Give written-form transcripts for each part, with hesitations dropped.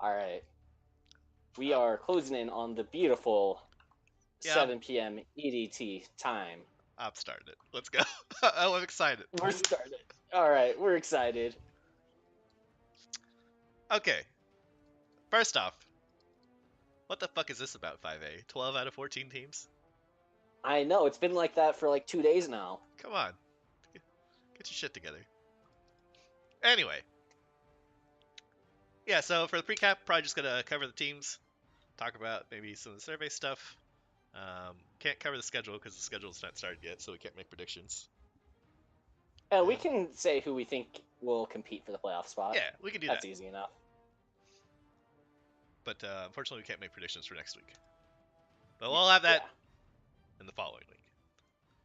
All right. We are closing in on the beautiful Yeah, 7 p.m. EDT time. I'm starting it. Let's go. I'm excited. We're started. All right, we're excited. Okay, first off, what the fuck is this about 5A? 12 out of 14 teams? I know it's been like that for like 2 days now. Come on, get your shit together. Anyway, yeah, so for the precap, probably just gonna cover the teams, talk about maybe some of the survey stuff. Can't cover the schedule because the schedule's not started yet, so we can't make predictions. We And can say who we think will compete for the playoff spot. yeah, we can do That's that. easy enough. But unfortunately, we can't make predictions for next week. But we'll have that Yeah. in the following week.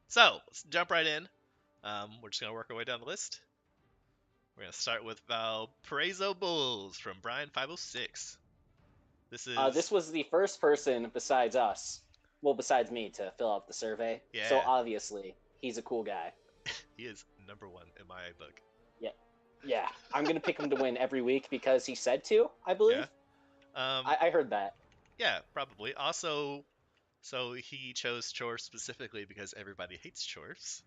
So let's jump right in. We're just gonna work our way down the list. We're gonna start with Valparaiso Bulls from Brian 506. This This is was the first person besides us, well, besides me, to fill out the survey. So yeah, obviously, he's a cool guy. he is number one in my book. Yeah. Yeah. I'm going to pick him to win every week because he said to, I Yeah. believe. Um. I heard that. Yeah, probably. Also, so he chose chores specifically because everybody hates chores.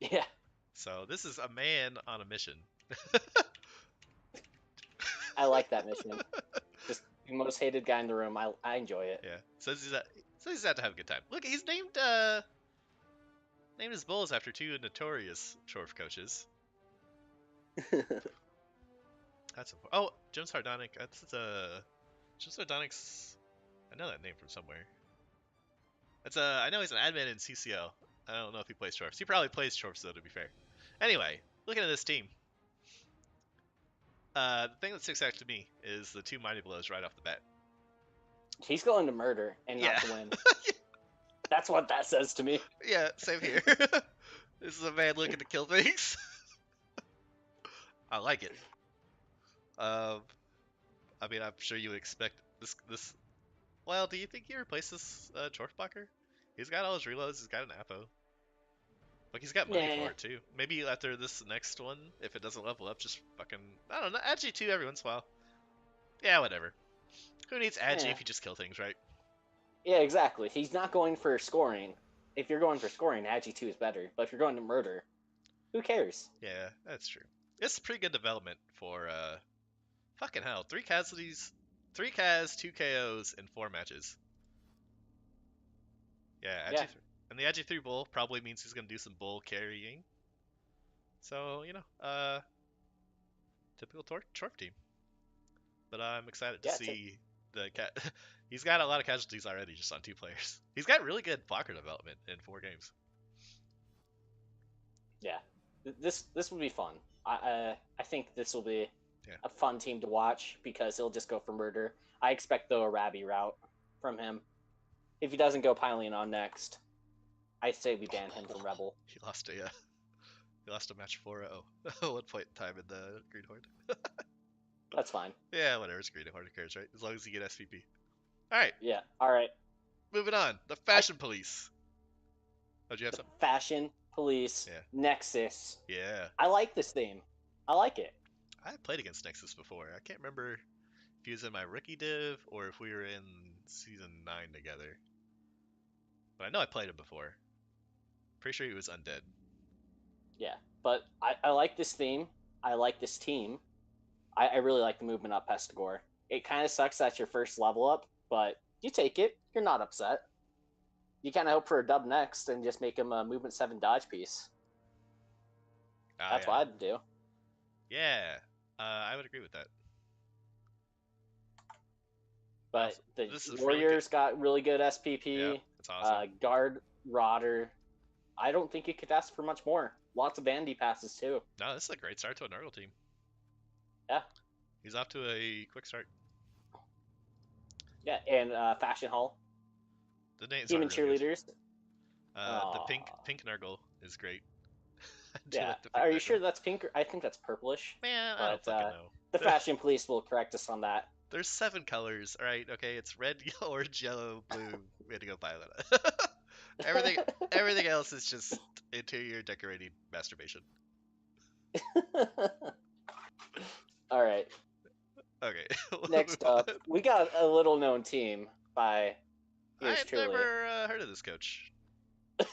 Yeah. So this is a man on a mission. I like that mission. Just the most hated guy in the room. I enjoy it. Yeah. So he's out to have a good time. Look, he's named his bulls after two notorious chorf coaches. That's important. Oh, Jim Sardonic. That's Jim Sardonic's. I know that name from somewhere. That's I know he's an admin in CCL. I don't know if he plays chorfs. He probably plays chorfs though, to be fair. Anyway, looking at this team, the thing that sticks out to me is the two mighty blows right off the bat. He's going to murder and Yeah. not to win. That's what that says to me. Yeah, same here. This is a man looking to kill things. I like it. Um, I mean, I'm sure you would expect this. Well, do you think he replaces Chorf Blocker? He's got all his reloads. He's got an Apo. Like he's got money Nah. for it too. Maybe after this next one, if it doesn't level up, just fucking I don't know. Add G2 every once in a while. Yeah, whatever. Who needs Agi Yeah. if you just kill things, right? Yeah, exactly. He's not going for scoring. If you're going for scoring, Agi 2 is better. But if you're going to murder, who cares? Yeah, that's true. It's pretty good development for fucking hell. 3 casualties, 3 cas, 2 KOs in 4 matches. Yeah, Yeah. and the Agi 3 bull probably means he's gonna do some bull carrying. So typical Torf team. But I'm excited to Yeah. see the cat. He's got a lot of casualties already just on 2 players. He's got really good blocker development in 4 games. Yeah. This will be fun. I think this will be Yeah. a fun team to watch because he'll just go for murder. I expect though a Rabby route from him. If he doesn't go piling on next, I say we ban him from Rebel. He lost a match 4-0 at one point in time in the Green Horde. That's fine. Yeah, whatever. It's Green Horde. Who cares, right? As long as you get SVP. All right, Yeah. All right. moving on. The Fashion Police. Oh, do you have something? Fashion Police Yeah. Nexus. Yeah. I like this theme. I like it. I played against Nexus before. I can't remember if he was in my rookie div or if we were in season 9 together. But I know I played him before. Pretty sure he was undead. Yeah. But I like this theme. I like this team. I really like the movement up Pestigore. It kind of sucks that's your first level up, but you take it. You're not upset. You kind of hope for a dub next and just make him a movement 7 dodge piece. That's yeah. what I'd do. Yeah, I would agree with that. But the This is really Warriors got really good SPP. Yeah, that's awesome. Guard Rodder. I don't think you could ask for much more. Lots of bandy passes too. No, this is a great start to a Nurgle team. Yeah. He's off to a quick start. Yeah, and Fashion Hall. The names Human are really good. cheerleaders. The pink Nurgle is great. Yeah. Like Are you Nurgle. sure that's pink? I think that's purplish. Man, I don't But fucking know. the Fashion Police will correct us on that. There's 7 colors, alright? Okay, it's red, orange, yellow, blue, indigo, violet. everything else is just interior decorating masturbation. All right. Okay, we'll move Next up, on. we got a little known team by I yours had truly. never heard of this coach.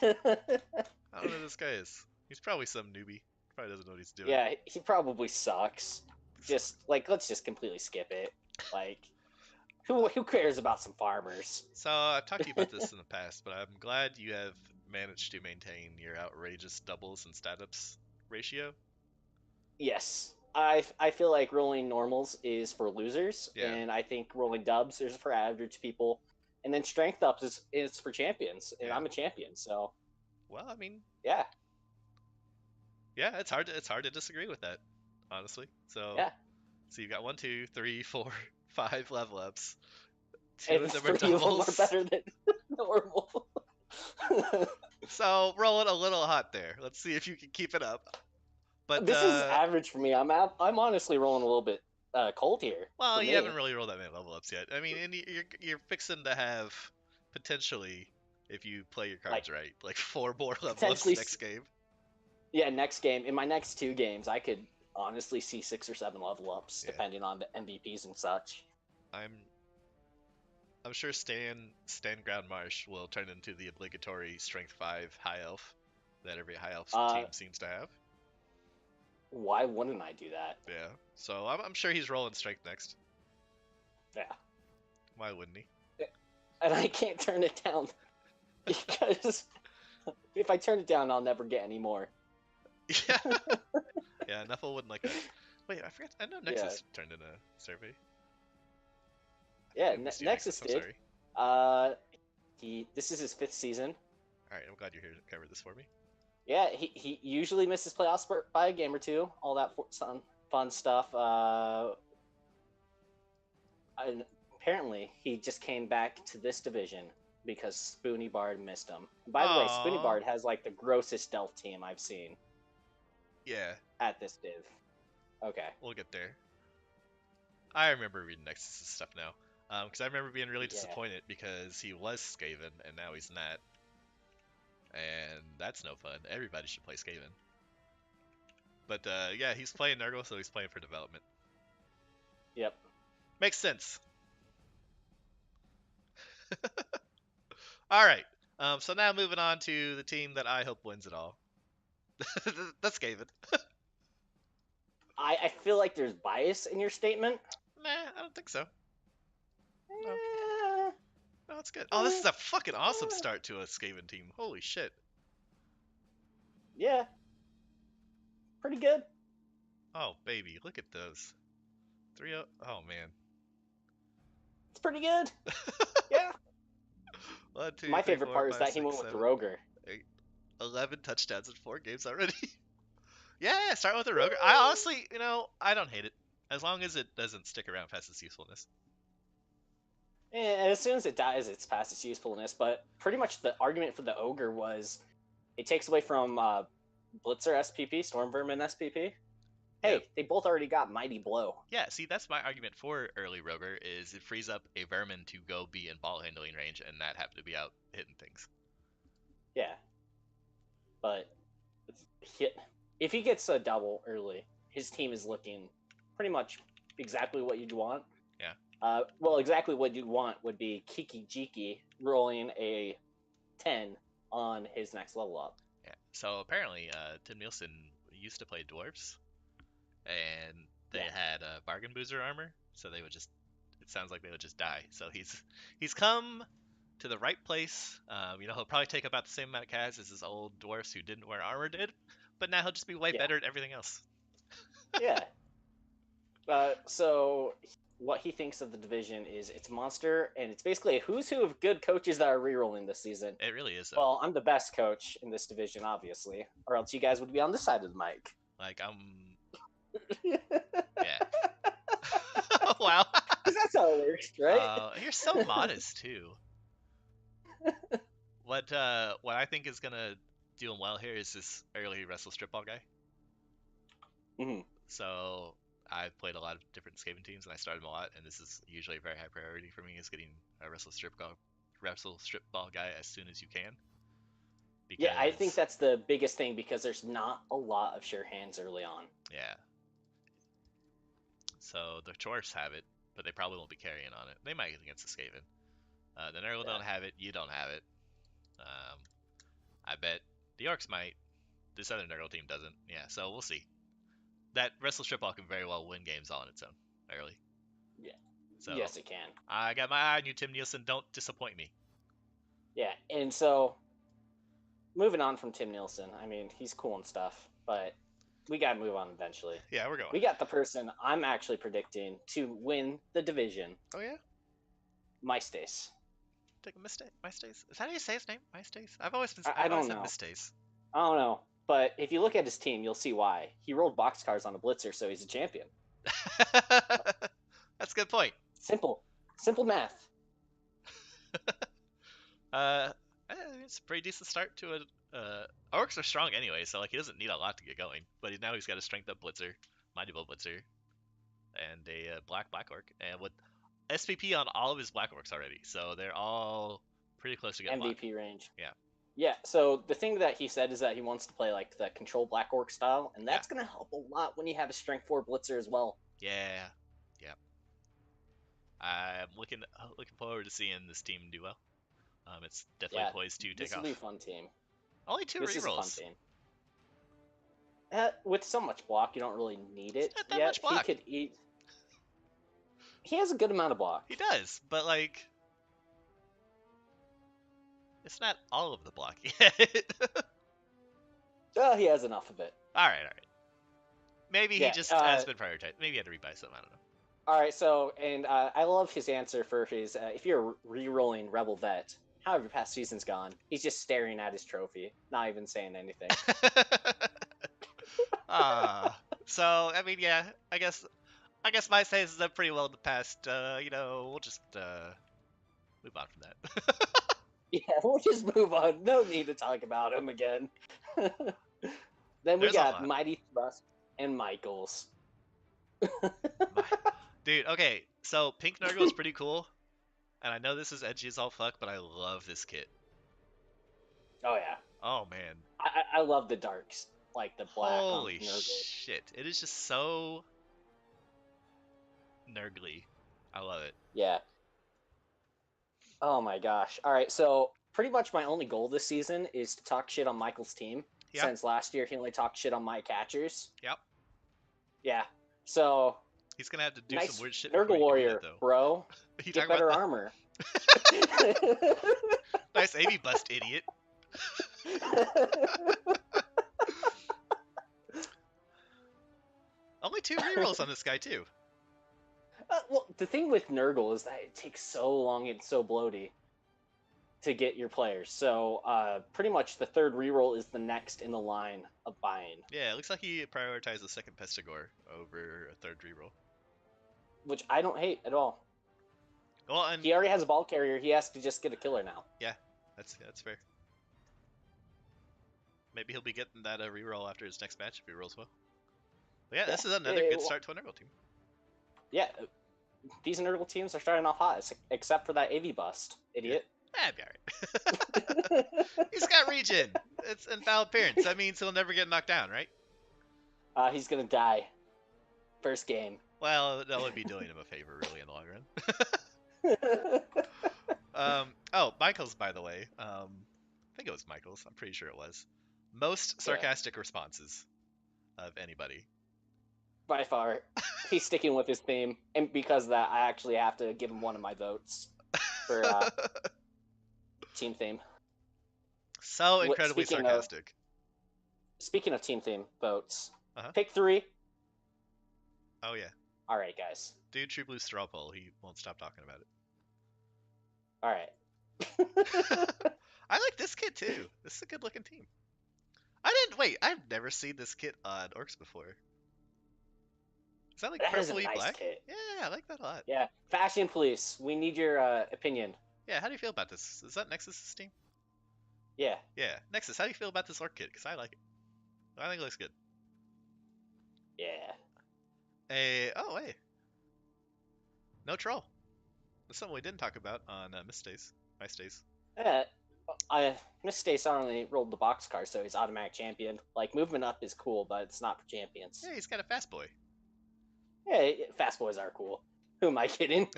I don't know who this guy is. He's probably some newbie. Probably doesn't know what he's doing. Yeah, he probably sucks. Just like let's just completely skip it. Like who cares about some farmers? So I've talked to you about this in the past, but I'm glad you have managed to maintain your outrageous doubles and stat-ups ratio. Yes. I feel like rolling normals is for losers, Yeah. and I think rolling dubs is for average people, and then strength ups is for champions, and Yeah. I'm a champion, so Well, I mean, yeah, yeah, it's hard to disagree with that, honestly. So yeah. so you've got one, two, three, four, five level ups. Two And of them are three of them are doubles. better than normal. So rolling a little hot there. Let's see if you can keep it up. But This is average for me. I'm honestly rolling a little bit cold here well, for you haven't me. really rolled that many level ups yet. I mean, and you're fixing to have potentially, if you play your Like cards right, like four more level ups potentially, next game. yeah. Next game, in my next two games, I could honestly see 6 or 7 level ups Yeah, depending on the MVPs and such. I'm I'm sure Stan Ground Marsh will turn into the obligatory Strength 5 High Elf that every High Elf Uh, team seems to have. why wouldn't I do that? Yeah, so I'm sure he's rolling Strength next. Yeah, Why wouldn't he? and I can't turn it down because if I turn it down, I'll never get any more. Yeah, yeah, Nuffle wouldn't like that. Wait, I forgot. I know Yeah, Nexus turned in a survey. I think yeah. I missed you, Nexus Nexus. I'm did. sorry. Uh, this is his 5th season. All right, I'm glad you're here to cover this for me. Yeah, he usually misses playoffs by a game or two. All that fun stuff. And apparently, he just came back to this division because Spoony Bard missed him. By the way, Spoony Aww. Bard has like the grossest stealth team I've seen Yeah, at this div. Okay. we'll get there. I remember reading Nexus' stuff now. Because I remember being really Yeah. disappointed because he was Skaven and now he's not. And that's no fun. Everybody should play Skaven. But yeah, he's playing Nurgle, so he's playing for development. Yep. Makes sense. All right. So now moving on to the team that I hope wins it all. That's Skaven. I feel like there's bias in your statement. Nah, I don't think so. No, Eh, no, it's good. Oh, this is a fucking awesome start to a Skaven team. Holy shit. yeah, pretty good. Oh, baby, look at those. 3-0. Oh, man. It's pretty good. Yeah. 1, 2, My 3, favorite 4, part is 5, that he 6, went with the 7, Roger. 8, 11 touchdowns in 4 games already. Yeah, start with a Roger. I honestly, I don't hate it. As long as it doesn't stick around past its usefulness. And as soon as it dies, it's past its usefulness. But pretty much the argument for the Ogre was it takes away from Blitzer SPP, Storm Vermin SPP. Yeah. Hey, they both already got Mighty Blow. Yeah, see, that's my argument for early Roger, is it frees up a Vermin to go be in ball handling range and not have to be out hitting things. Yeah. But if he gets a double early, his team is looking pretty much exactly what you'd want. Yeah. Well, exactly what you'd want would be Kiki Jiki rolling a 10 on his next level up. Yeah. So apparently, Tim Nielsen used to play dwarves, and they Yeah. had bargain boozer armor, so they would just. It sounds like they would just die. So he's come to the right place. He'll probably take about the same amount of cas as his old dwarfs who didn't wear armor did, but now he'll just be way Yeah. better at everything else. Yeah. So what he thinks of the division is it's monster, and it's basically a who's who of good coaches that are rerolling this season. It really is, though. Well, I'm the best coach in this division, obviously, or else you guys would be on this side of the mic. Like, yeah. Wow. Because that's how it works, right? You're so modest, too. What I think is gonna do him well here is this early wrestle strip ball guy. Mm-hmm. So I've played a lot of different Skaven teams, and I started them a lot, and this is usually a very high priority for me, is getting a wrestle strip ball guy as soon as you can. Yeah, I think because that's the biggest thing because there's not a lot of sure hands early on. yeah. So the Chorfs have it, but they probably won't be carrying on it. They might against the Skaven. The Nurgle Yeah. don't have it. You don't have it. Um, I bet the Orcs might. This other Nurgle team doesn't. Yeah, so we'll see. That Wrestle Strip Ball can very well win games all on its own early. Yeah. So Yes, it can. I got my eye on you, Tim Nielsen. Don't disappoint me. Yeah, and so moving on from Tim Nielsen, I mean, he's cool and stuff, but we got to move on eventually. Yeah, we're going. We got the person I'm actually predicting to win the division, Oh yeah, MyStace. take a mistake. MyStace. Is that how you say his name? MyStace. I I've always don't said know. Misstace. I don't know. But if you look at his team, you'll see why. He rolled boxcars on a blitzer, so he's a champion. That's a good point. Simple. Simple math. Uh, it's a pretty decent start to a. Orcs are strong anyway, so like he doesn't need a lot to get going. But now he's got a strength up blitzer, mighty blow blitzer, and a black orc, and with SPP on all of his black orcs already, so they're all pretty close to getting locked. MVP range. Yeah. Yeah, so the thing that he said is that he wants to play like the control black orc style, and that's Yeah. going to help a lot when you have a strength 4 blitzer as well. Yeah. Yeah. I'm looking forward to seeing this team do well. It's definitely Yeah, poised to take this will be a off. fun team. Only two This is a fun rerolls. team. With so much block, you don't really need It's it not that yet. much block. He has a good amount of block. He does, but like, it's not all of the block yet. He has enough of it. All right. Maybe he Yeah. just has been prioritized. Maybe he had to rebuy something. I don't know. All right. So, and I love his answer for his. If you're re-rolling Rebel Vet, however past season's gone, he's just staring at his trophy, not even saying anything. So I mean, yeah. I guess my says is done pretty well in the past. We'll just move on from that. Yeah, we'll just move on. No need to talk about him again. Then we There's a got lot. Mighty Thrust and Michaels. Dude, okay. So Pink Nurgle is pretty cool, and I know this is edgy as all fuck, but I love this kit. Oh yeah, Oh man. I love the darks, like the black on Holy Nurgle. shit. It is just so nurgly. I love it. Yeah. Oh my gosh. All right, so pretty much my only goal this season is to talk shit on Michael's team. Yeah. Since last year he only talked shit on my catchers. Yep. Yeah. So He's gonna have to do nice some weird shit before Nurgle you can win Warrior, it, though. bro. You Get talking about better the armor. nice AV bust, idiot? Only 2 rerolls on this guy too. Well, the thing with Nurgle is that it takes so long and so bloaty to get your players. So pretty much the third reroll is the next in the line of buying, Yeah, it looks like he prioritized the second Pestigore over a third reroll. which I don't hate at all. Well, and He already has a ball carrier. He has to just get a killer now. yeah, that's fair. Maybe he'll be getting that reroll after his next match if he rolls well. But yeah, this is another good start to a Nurgle team. Yeah, these Nurgle teams are starting off hot, except for that AV bust, idiot. Yeah, be alright. He's got regen. It's invalid appearance. That means he'll never get knocked down, right? He's gonna die. First game. Well, that would be doing him a favor, really, in the long run. Oh, Michaels, by the way. I think it was Michaels. I'm pretty sure it was. Most sarcastic responses of anybody. By far, he's sticking with his theme, and because of that, I actually have to give him one of my votes for team theme. So incredibly sarcastic. Speaking of team theme votes, Uh-huh. pick 3. Oh yeah. All right, guys. Dude, True Blue Straw Poll. He won't stop talking about it. All right. I like this kit too. This is a good looking team. I've never seen this kit on Orcs before. Is that like That is a purpley nice black? kit. Yeah, I like that a lot. Yeah, Fashion Police. We need your opinion. Yeah, how do you feel about this? Is that Nexus' team? Yeah. Yeah, Nexus, how do you feel about this Orc kit? Because I like it. I think it looks good. Yeah. Hey. No troll. That's something we didn't talk about on MySpace. Mistakes only rolled the boxcar, so he's automatic champion. Like, movement up is cool, but it's not for champions. Yeah, he's got a fast boy. Yeah, fast boys are cool. Who am I kidding?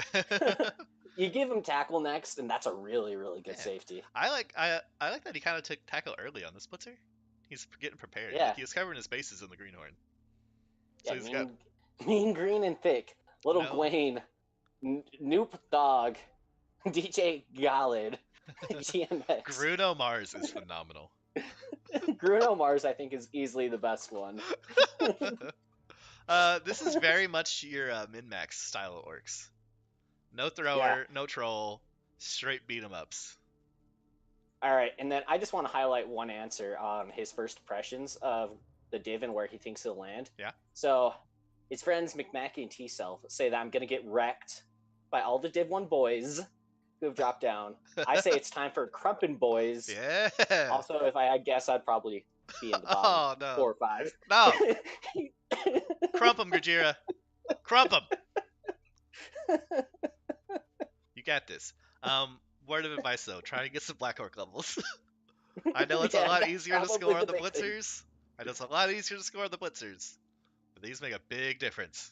You give him tackle next, and that's a really, really good Yeah. safety. I like that he kind of took tackle early on this blitzer. He's getting prepared. Like Yeah, he was covering his bases in the greenhorn. So yeah, he's got, mean, green, and thick. you Little know, Gwaine, Noop Dog, DJ Khaled, GMX. Bruno Mars is phenomenal. Bruno Mars, I think, is easily the best one. This is very much your min-max style of orcs. No Yeah. thrower, no troll, straight beat 'em ups. All right, and then I just want to highlight one answer on his first impressions of the div and where he thinks he'll land. Yeah. So his friends McMackey and T-Self say that I'm going to get wrecked by all the Div 1 boys who have dropped down. I say it's time for Crumpin' boys. Yeah. Also, if I had guess, I'd probably be in the bottom no. 4 or 5. No. Crump 'em, Gajira. Crump 'em. You got this. Word of advice though, try to get some Black Orc levels. I know it's a lot easier to score on the blitzers. I know it's a lot easier to score on the blitzers. But these make a big difference.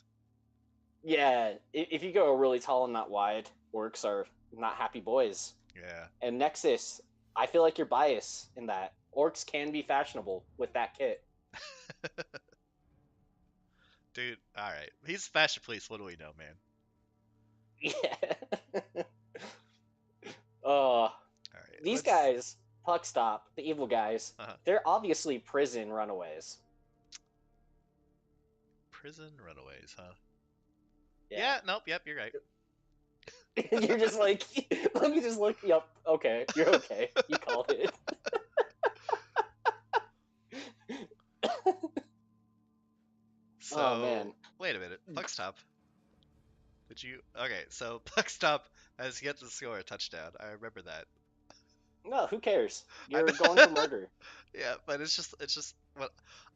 Yeah, if you go really tall and not wide, orcs are not happy boys. Yeah. And Nexus, I feel like you're biased in that. Orcs can be fashionable with that kit. Dude, alright. He's fashion police, what do we know, man? Yeah. Alright. These guys, Puck Stop, the evil guys, they're obviously prison runaways. Prison runaways, huh? Yeah, nope, yep, you're right. You're just like, let me just look. Yep, okay, you're okay. You called it. So, oh man, wait a minute, Puckstop. Did you? Okay, so Puckstop has yet to score a touchdown. I remember that. No, who cares? You're going for murder. Yeah, but it's just what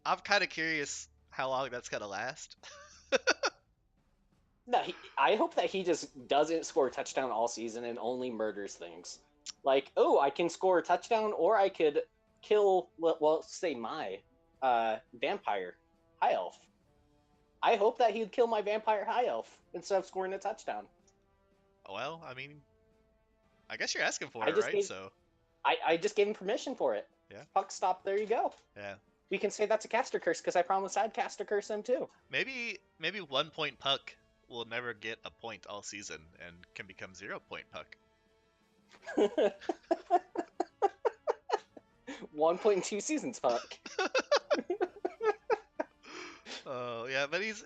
I'm kind of curious how long that's gonna last. No, I hope that he just doesn't score a touchdown all season and only murders things. Like, oh, I can score a touchdown, or I could kill, well, say my vampire high elf. I hope that he'd kill my vampire high elf instead of scoring a touchdown. Well, I mean, I guess you're asking for it, right? So I just gave him permission for it. Yeah. Puck Stop, there you go. Yeah. We can say that's a caster curse because I promised I'd caster curse him too. Maybe 1 point Puck will never get a point all season and can become 0 point Puck. 1.2 seasons Puck. Oh yeah, but he's.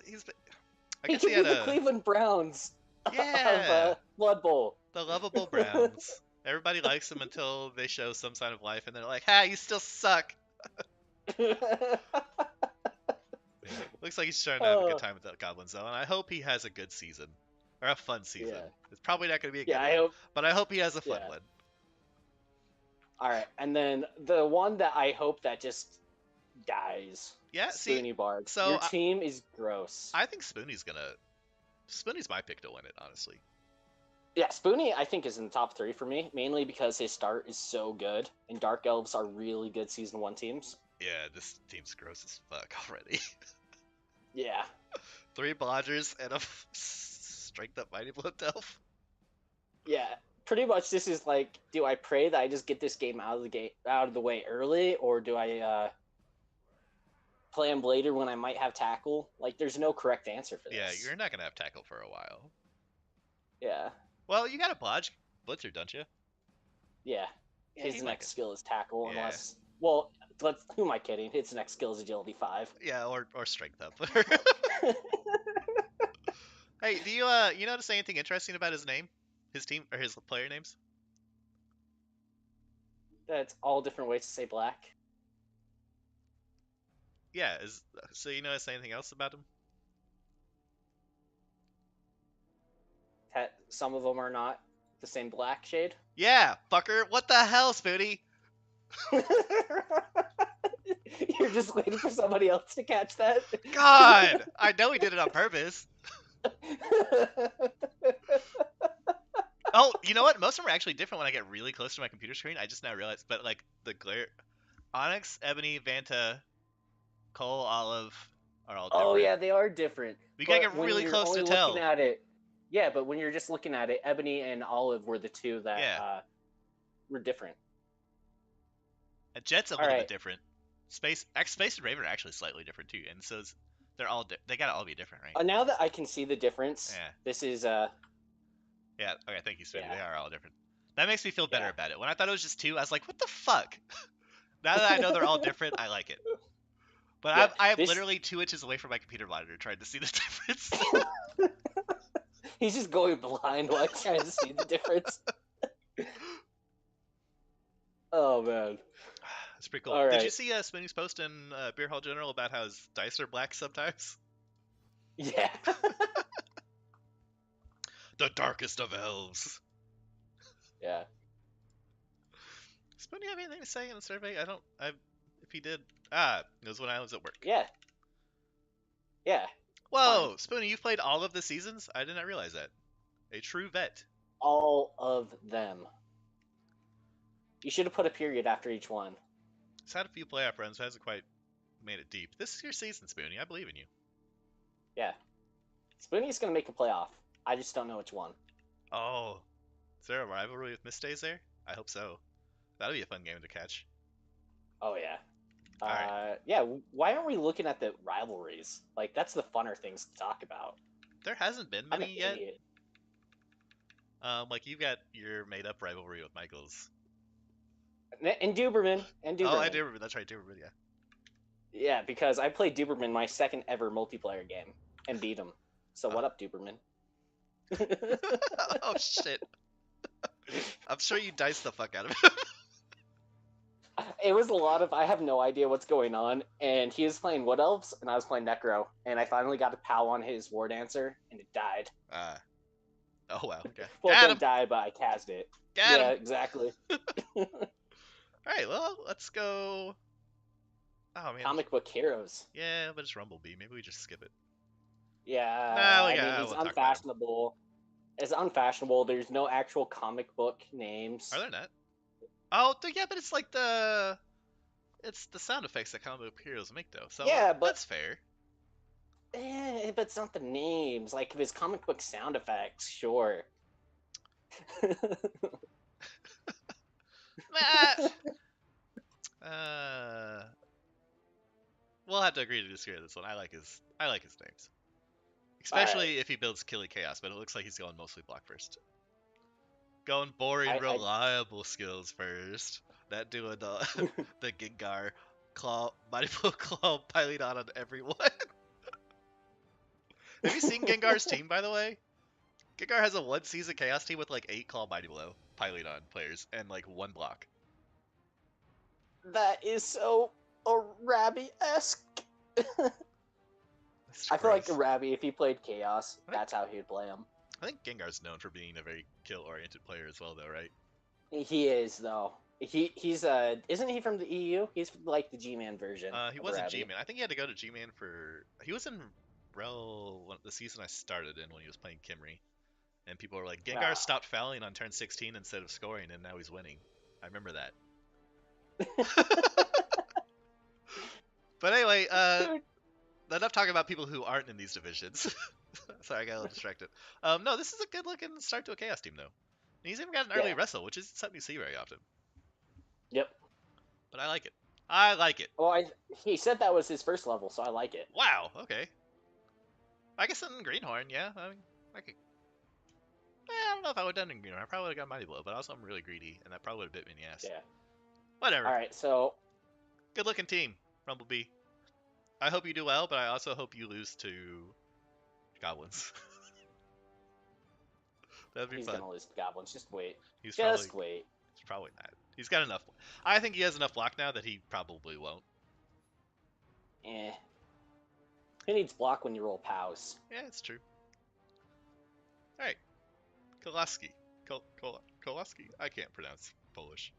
I He guess can he be had the a Cleveland Browns yeah of Blood Bowl. the lovable Browns. Everybody likes him until they show some sign of life, and they're like, "Ha, you still suck." Looks like he's trying to have a good time with the Goblins though, and I hope he has a good season or a fun season. Yeah. It's probably not going to be a good one, but I hope he has a fun one. All right, and then the one that I hope that just dies. Yeah, Spoonie Bard. So your team is gross. I think Spoonie's my pick to win it, honestly. Yeah, Spoonie I think is in the top 3 for me, mainly because his start is so good, and Dark Elves are really good Season 1 teams. Yeah, this team's gross as fuck already. Yeah. 3 Blodgers and a strength up Mighty Blood Elf. Yeah, pretty much this is like, do I pray that I just get this game out of the way early, or do I play him later when I might have tackle? Like, there's no correct answer for this. Yeah, you're not gonna have tackle for a while. Yeah. Well, you got a blitzer, don't you? Yeah. His next skill is tackle, unless. Well, who am I kidding? His next skill is agility 5. Yeah, or strength up. Hey, do you notice anything interesting about his name, his team, or his player names? That's all different ways to say black. Yeah, so you notice anything else about him? Some of them are not the same black shade. Yeah, fucker. What the hell, Spoonie? You're just waiting for somebody else to catch that? God! I know he did it on purpose. Oh, you know what? Most of them are actually different when I get really close to my computer screen. I just now realized. But like the glare, Onyx, Ebony, Vanta, Coal, Olive are all Oh different. yeah, they are different. We gotta But get when really you're close to only looking tell. at it, yeah, but when you're just looking at it, Ebony and Olive were the two that Yeah, were different. and Jet's a All little bit right. different. Space and Raven are actually slightly different too, and so they gotta all be different, right? Now that I can see the difference, Yeah, this is yeah. Okay, thank you, Smitty. yeah, They are all different. That makes me feel better yeah, about it. When I thought it was just two, I was like, what the fuck? Now that I know they're all different, I like it. But yeah. I'm This literally 2 inches away from my computer monitor trying to see the difference. he's just going blind while trying to see the difference. Oh man. That's pretty cool. All Did you right. see Smitty's post in Beer Hall General about how his dice are black sometimes? Yeah. The darkest of elves. Yeah. Spoonie have anything to say in the survey? If he did, it was when I was at work. Yeah. Yeah. It's fine. Whoa, Spoonie, you've played all of the seasons? I did not realize that. A true vet. All of them. You should have put a period after each one. He's had a few playoff runs, but hasn't quite made it deep. This is your season, Spoonie. I believe in you. Yeah. Spoonie's gonna make a playoff. I just don't know which one. Oh, is there a rivalry with Misdays there? I hope so. That'll be a fun game to catch. Oh yeah. All right. Yeah. Why aren't we looking at the rivalries? Like that's the funner things to talk about. There hasn't been I'm an many yet. idiot. Like you've got your made-up rivalry with Michaels. And Duberman. Oh, I do remember. That's right, Duberman. Yeah. Yeah, because I played Duberman my second ever multiplayer game and beat him. So what up, Duberman? Oh shit. I'm sure you diced the fuck out of him. It was a lot of I have no idea what's going on, and he was playing Wood Elves, and I was playing Necro, and I finally got a POW on his War Dancer, and it died. Oh wow. Okay. Well, it Got didn't him. die, but I cast it. Got Yeah, him. exactly. All right. Well, let's go. Oh man. Comic book heroes. Yeah, but it's Rumblebee. Maybe we just skip it. Yeah, Nah, I mean, it's we'll talk about him. unfashionable. It's unfashionable. There's no actual comic book names. Are there not? Oh, yeah, but it's like it's the sound effects that comic book heroes make though. So Yeah, but that's fair. but it's not the names. Like if it's comic book sound effects, sure. uh, we'll have to agree to disagree on this one. I like his names, especially if he builds Killy Chaos. But it looks like he's going mostly block first. Going boring, reliable skills first. That doing the Gengar claw, mighty blow claw, piling on everyone. Have you seen Gengar's team, by the way? Gengar has a one season Chaos team with like 8 claw mighty blow piling on players and like 1 block. That is so Rabby-esque. I feel like Rabby, if he played Chaos, that's how he would play him. I think Gengar's known for being a very kill-oriented player as well, though, right? He is, though. He's isn't he from the EU? He's like the G-Man version. He was in G-Man. I think he had to go to G-Man he was in Rel the season I started in when he was playing Kimry. And people were like, Gengar stopped fouling on turn 16 instead of scoring, and now he's winning. I remember that. But anyway, enough talking about people who aren't in these divisions. Sorry, I got a little distracted. No, this is a good-looking start to a Chaos team, though. And he's even got an early wrestle, which isn't something you see very often. Yep. But I like it. Well, he said that was his first level, so I like it. Wow, okay. I guess in Greenhorn, yeah. I mean, I don't know if I would have done in Greenhorn. I probably would have got Mighty Blow, but also I'm really greedy, and that probably would have bit me in the ass. Yeah. Whatever. All right, so... Good-looking team, Rumblebee. I hope you do well, but I also hope you lose to Goblins. That'd be fun. He's gonna lose to Goblins. Just wait. Wait. He's probably not. He's got enough. I think he has enough block now that he probably won't. Who needs block when you roll POWs? Yeah, it's true. All right. Kolaski. Kolaski? I can't pronounce Polish.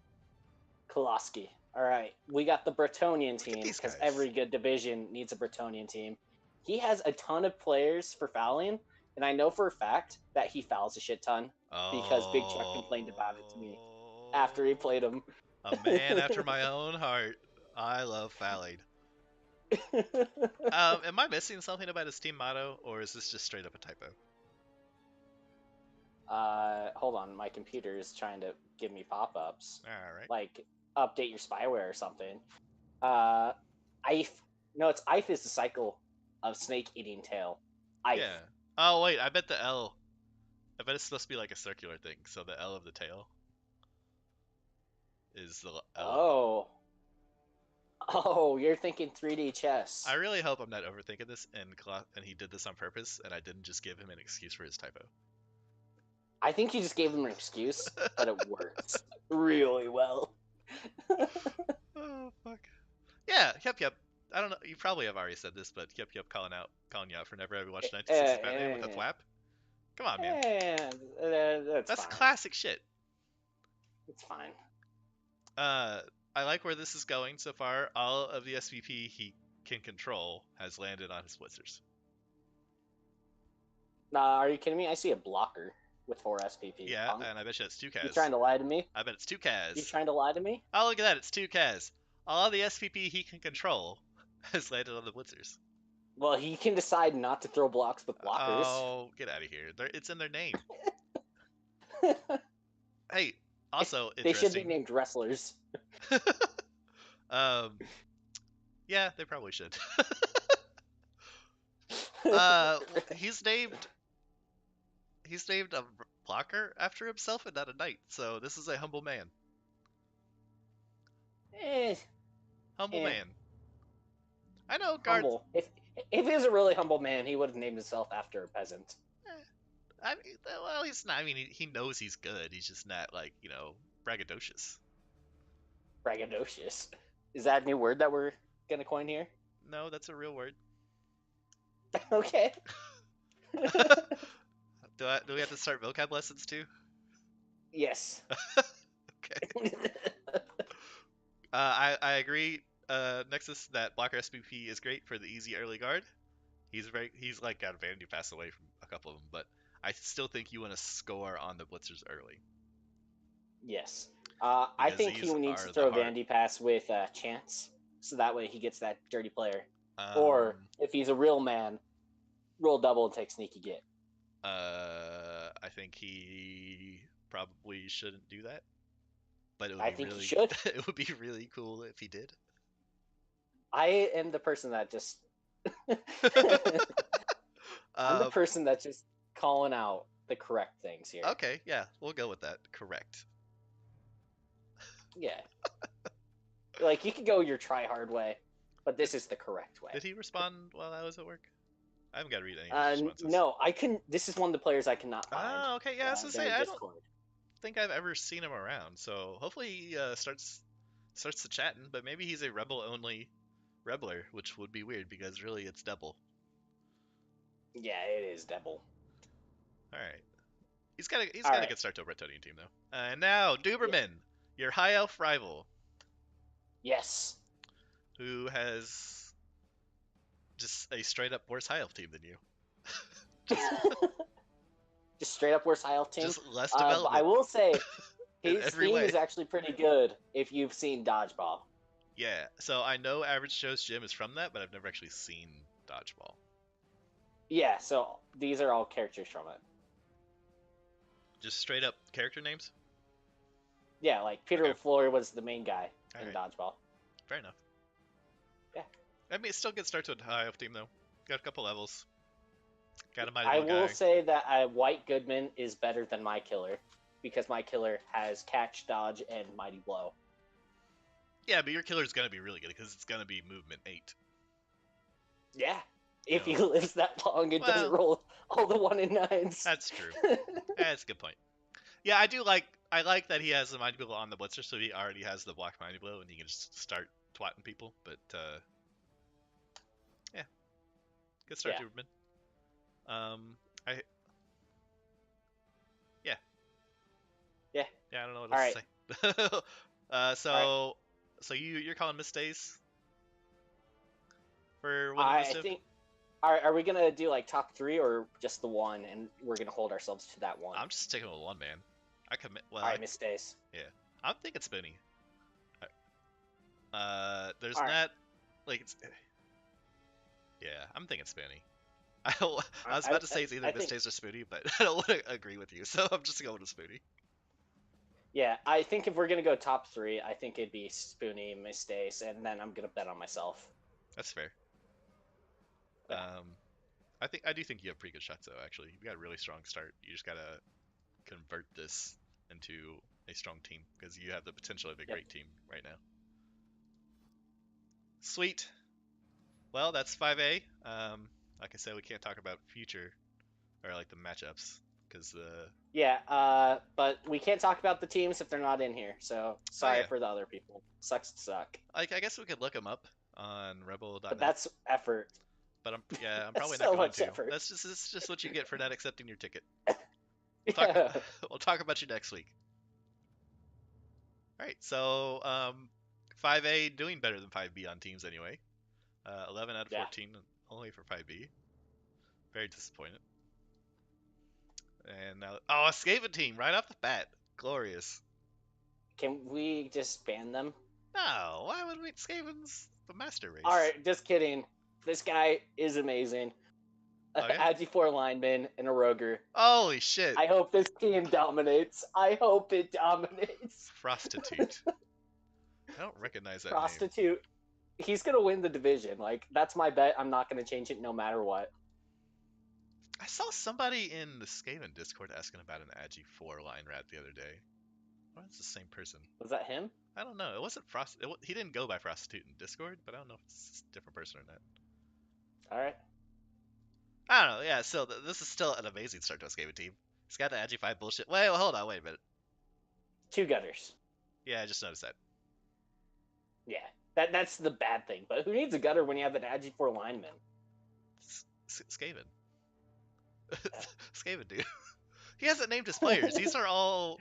Kolaski. All right. We got the Bretonian team, because every good division needs a Bretonian team. He has a ton of players for fouling, and I know for a fact that he fouls a shit ton because Big Chuck complained about it to me after he Oh, played him. a man after my own heart. I love Fallade. Am I missing something about his team motto, or is this just straight up a typo? Hold on, my computer is trying to give me pop-ups, All right. like update your spyware or something. Uh, Ife. No, it's Ife is the cycle of snake eating tail. Ife. Yeah. Oh wait, I bet the L. I bet it's supposed to be like a circular thing. So the L of the tail is the L of the. Oh. Oh, you're thinking 3D I chess. really hope I'm not overthinking this, and he did this on purpose, and I didn't just give him an excuse for his typo. I think you just gave him an excuse, but it works really well. Oh fuck. Yeah. Yep. I don't know. You probably have already said this, but yep. Calling you out for never having watched 1960s Batman with a Eh, thwap. Come on, man. that's That's fine. classic shit. It's fine. Uh, I like where this is going so far. All of the SVP he can control has landed on his blitzers. Nah, are you kidding me? I see a blocker with 4 SPP. Yeah, Punk. and I bet you it's two You Kaz. trying to lie to me? I bet it's two You Kaz. trying to lie to me? Oh, look at that. It's two Kaz. All the SVP he can control has landed on the blitzers. Well, he can decide not to throw blocks with blockers. Oh, get out of here. It's in their name. Hey, also They should be interesting. named wrestlers. um, yeah, they probably should. He's named a blocker after himself and not a knight. So this is a humble man. eh, Humble eh, man. I know guards. humble. If he was a really humble man, he would have named himself after a peasant. Eh, I mean, well, he's not. I mean, he knows he's good. He's just not like braggadocious. Braggadocious. Is that a new word that we're gonna coin here? No, that's a real word. Okay. Do we have to start vocab lessons too? Yes. Okay. I agree. Nexus that blocker SPP is great for the easy early guard. He's like got a vanity pass away from a couple of them, but I still think you want to score on the blitzers early Yes. I because think he these needs to are the throw a heart. vanity pass with Chance, so that way he gets that dirty player. Or Um, if he's a real man, roll double and take sneaky get. I think he probably shouldn't do that, but I think he should. it would be really cool if he did. I am the person that just I'm the Um, person that's just calling out the correct things here. okay, yeah, we'll go with that. Correct. Yeah. Like you could go your try hard way, but this is the correct way. Did he respond while I was at work? I haven't got to read any of his responses. No, I couldn't. This is one of the players I cannot find. Oh, okay, yeah, I was gonna say their I don't Discord. think I've ever seen him around, so hopefully he starts the chatting. But maybe he's a rebel only rebeler, which would be weird because really it's double. Yeah, it is Devil. All right, he's got a All right. good start to a Bretonian team though. And now Duberman, your high elf rival, Yes. who has just a straight up worse high elf team than you. Just straight up worse high elf team. Just less But development. I will say in his every team way. is actually pretty good if you've seen Dodgeball. Yeah, so I know Average Joe's Gym is from that, but I've never actually seen Dodgeball. Yeah, so these are all characters from it. Just straight up character names? Yeah, like Peter Okay. LaFleur was the main guy in Alright. Dodgeball. Fair enough. Yeah. I mean, it's still a good start to a high elf team, though. Got a couple levels. Got a mighty I little will guy. say that White Goodman is better than my killer because my killer has catch, dodge, and mighty blow. Yeah, but your killer's gonna be really good because it's gonna be movement 8. Yeah, if You he lives that long and doesn't Well- roll all the 1 in 9s. That's true. That's a good point. Yeah, I like that he has the mighty blow on the blitzer, so he already has the block mighty blow, and he can just start twatting people. But yeah, good start, Yeah. Duberman. I yeah. Yeah. Yeah, I don't know what All else to say. So you're calling misstays for one I of the think Are we gonna do like top 3 or just the one, and we're gonna hold ourselves to that one? I'm just sticking with one, man. I commit. Well, All right, Miss Days. yeah. I'm thinking Spoonie. There's All right, not like it's. Yeah, I'm thinking Spoonie. I was I, about to say it's either I Miss think Days or Spoonie, but I don't want to agree with you, so I'm just going to Spoonie. yeah, I think if we're gonna go top 3, I think it'd be Spoonie, Miss Days, and then I'm gonna bet on myself. That's fair. Yeah. I do think you have pretty good shots though. Actually, you got a really strong start. You just gotta convert this into a strong team because you have the potential of a Yep. great team right now. Sweet. Well, that's 5A. Like I said, we can't talk about future or like the matchups because Yeah, but we can't talk about the teams if they're not in here. So oh sorry yeah, for the other people. Sucks to suck. like I guess we could look them up on But rebel.net. that's effort. But I'm That's probably not so going much to. effort. That's just what you get for not accepting your ticket. We'll talk Yeah. we'll talk about you next week. All right, so 5A doing better than 5B on teams anyway. 11 out of Yeah. 14 only for 5B. Very disappointed. And now, oh, a Skaven team right off the bat. Glorious. Can we just ban them? No, why would we? Skaven's the master All race. right, just kidding. This guy is amazing. Oh yeah. Agi4 lineman and a roger. Holy shit. I hope this team dominates. I hope it dominates. Prostitute. I don't recognize that name. Prostitute. He's gonna win the division. Like that's my bet. I'm not gonna change it no matter what. I saw somebody in the Skaven Discord asking about an Agi 4 line rat the other day. Well, it's the same person. Was that him? I don't know. It wasn't Frost. He didn't go by Prostitute in Discord, but I don't know if it's a different person or not. All right. I don't know. Yeah, still, this is still an amazing start to a Skaven team. He's got the Agi 5 bullshit. Wait, well, hold on. Wait a minute. 2 gutters. Yeah, I just noticed that. Yeah. That's the bad thing. But who needs a gutter when you have an Agi4 lineman? Skaven. Skaven, dude. He hasn't named his players. These are all.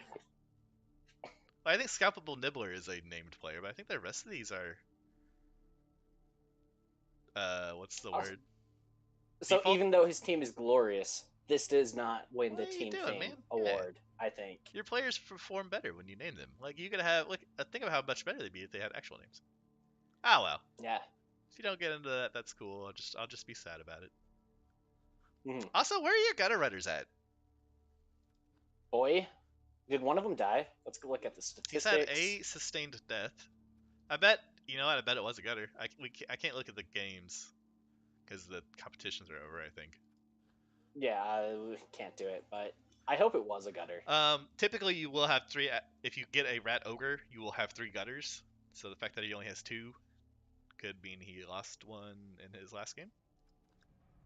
I think Scalpable Nibbler is a named player, but I think the rest of these are. What's the word? So Default? even though his team is glorious, this does not win What the are you team doing, fame man? Yeah. award. I think. Your players perform better when you name them. Like you could have look. Think of how much better they'd be if they had actual names. Ah well. Yeah. If you don't get into that, that's cool. I'll just be sad about it. Mm-hmm. Also, where are your gutter runners at? Boy, did one of them die? Let's go look at the He's statistics. had a sustained death. I bet you know what? I bet it was a gutter. I can't look at the games because the competitions are over. I think. Yeah, we can't do it, but I hope it was a gutter. Typically you will have 3. If you get a rat ogre, you will have 3 gutters. So the fact that he only has 2 could mean he lost one in his last game.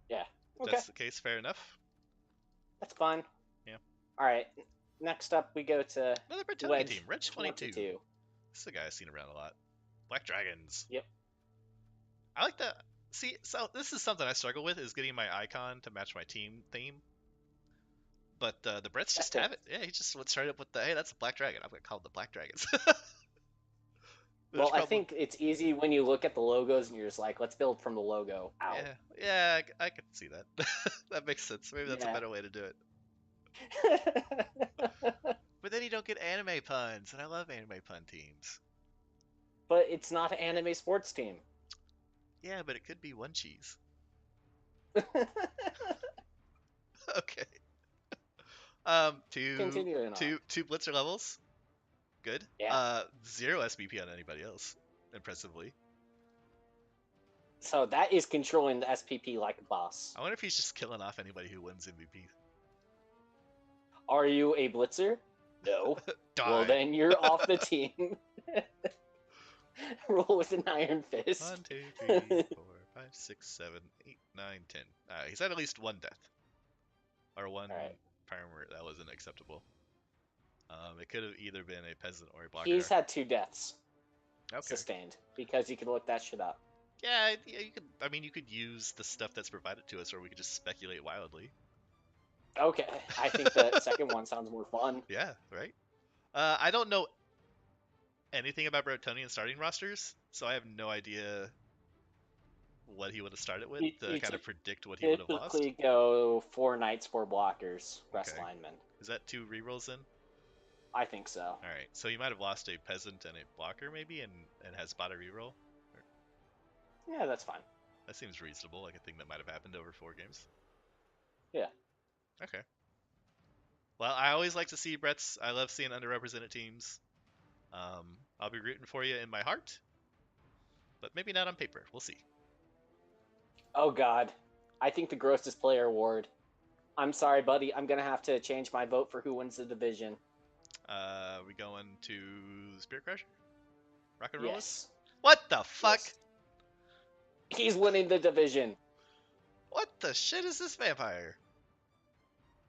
Yeah. If Okay. that's the case, fair enough. That's fine. Yeah. All right. Next up, we go to Another Bertoni Wedge team, Reg 22. 22. This is a guy I've seen around a lot. Black Dragons. Yep. I like that. See, so this is something I struggle with is getting my icon to match my team theme. But the Bretts just have it. Yeah, he just went straight up with the, hey, that's a Black Dragon. I'm gonna call them the Black Dragons. Well, I think it's easy when you look at the logos and you're just like, let's build from the logo out. Yeah, I can see that. That makes sense. Maybe that's a better way to do it. But then you don't get anime puns, and I love anime pun teams. But it's not an anime sports team. Yeah, but it could be One Cheese. Okay. Continuing on. Two Blitzer levels. Good. Yeah. 0 SBP on anybody else. Impressively. So that is controlling the SPP like a boss. I wonder if he's just killing off anybody who wins MVP. Are you a blitzer? No. Die. Well, then you're off the team. Roll with an iron fist. 1, 2, 3, 4, 5, 6, 7, 8, 9, 10. He's had at least 1 death. Or 1 primer that wasn't acceptable. It could have either been a peasant or a blocker. He's had 2 deaths. Okay. Sustained. Because you can look that shit up. Yeah, you could. I mean, you could use the stuff that's provided to us, or we could just speculate wildly. Okay, I think the second one sounds more fun. Yeah, right. I don't know anything about Bretonian starting rosters, so I have no idea what he would have started with You, to you kind ty- of predict what he would have lost? typically go 4 knights, 4 blockers, rest Okay. linemen. Is that 2 rerolls then? I think so. All right. So you might have lost a peasant and a blocker maybe, and has bought a reroll. Yeah, that's fine. That seems reasonable, like a thing that might have happened over 4 games. Yeah. Okay. Well, I always like to see Brett's. I love seeing underrepresented teams. I'll be rooting for you in my heart, but maybe not on paper. We'll see. Oh God, I think the grossest player award. I'm sorry, buddy. I'm gonna have to change my vote for who wins the division. We going to Spirit Crusher? Rock and Rollers? Yes. What the fuck? Yes. He's winning the division. What the shit is this vampire?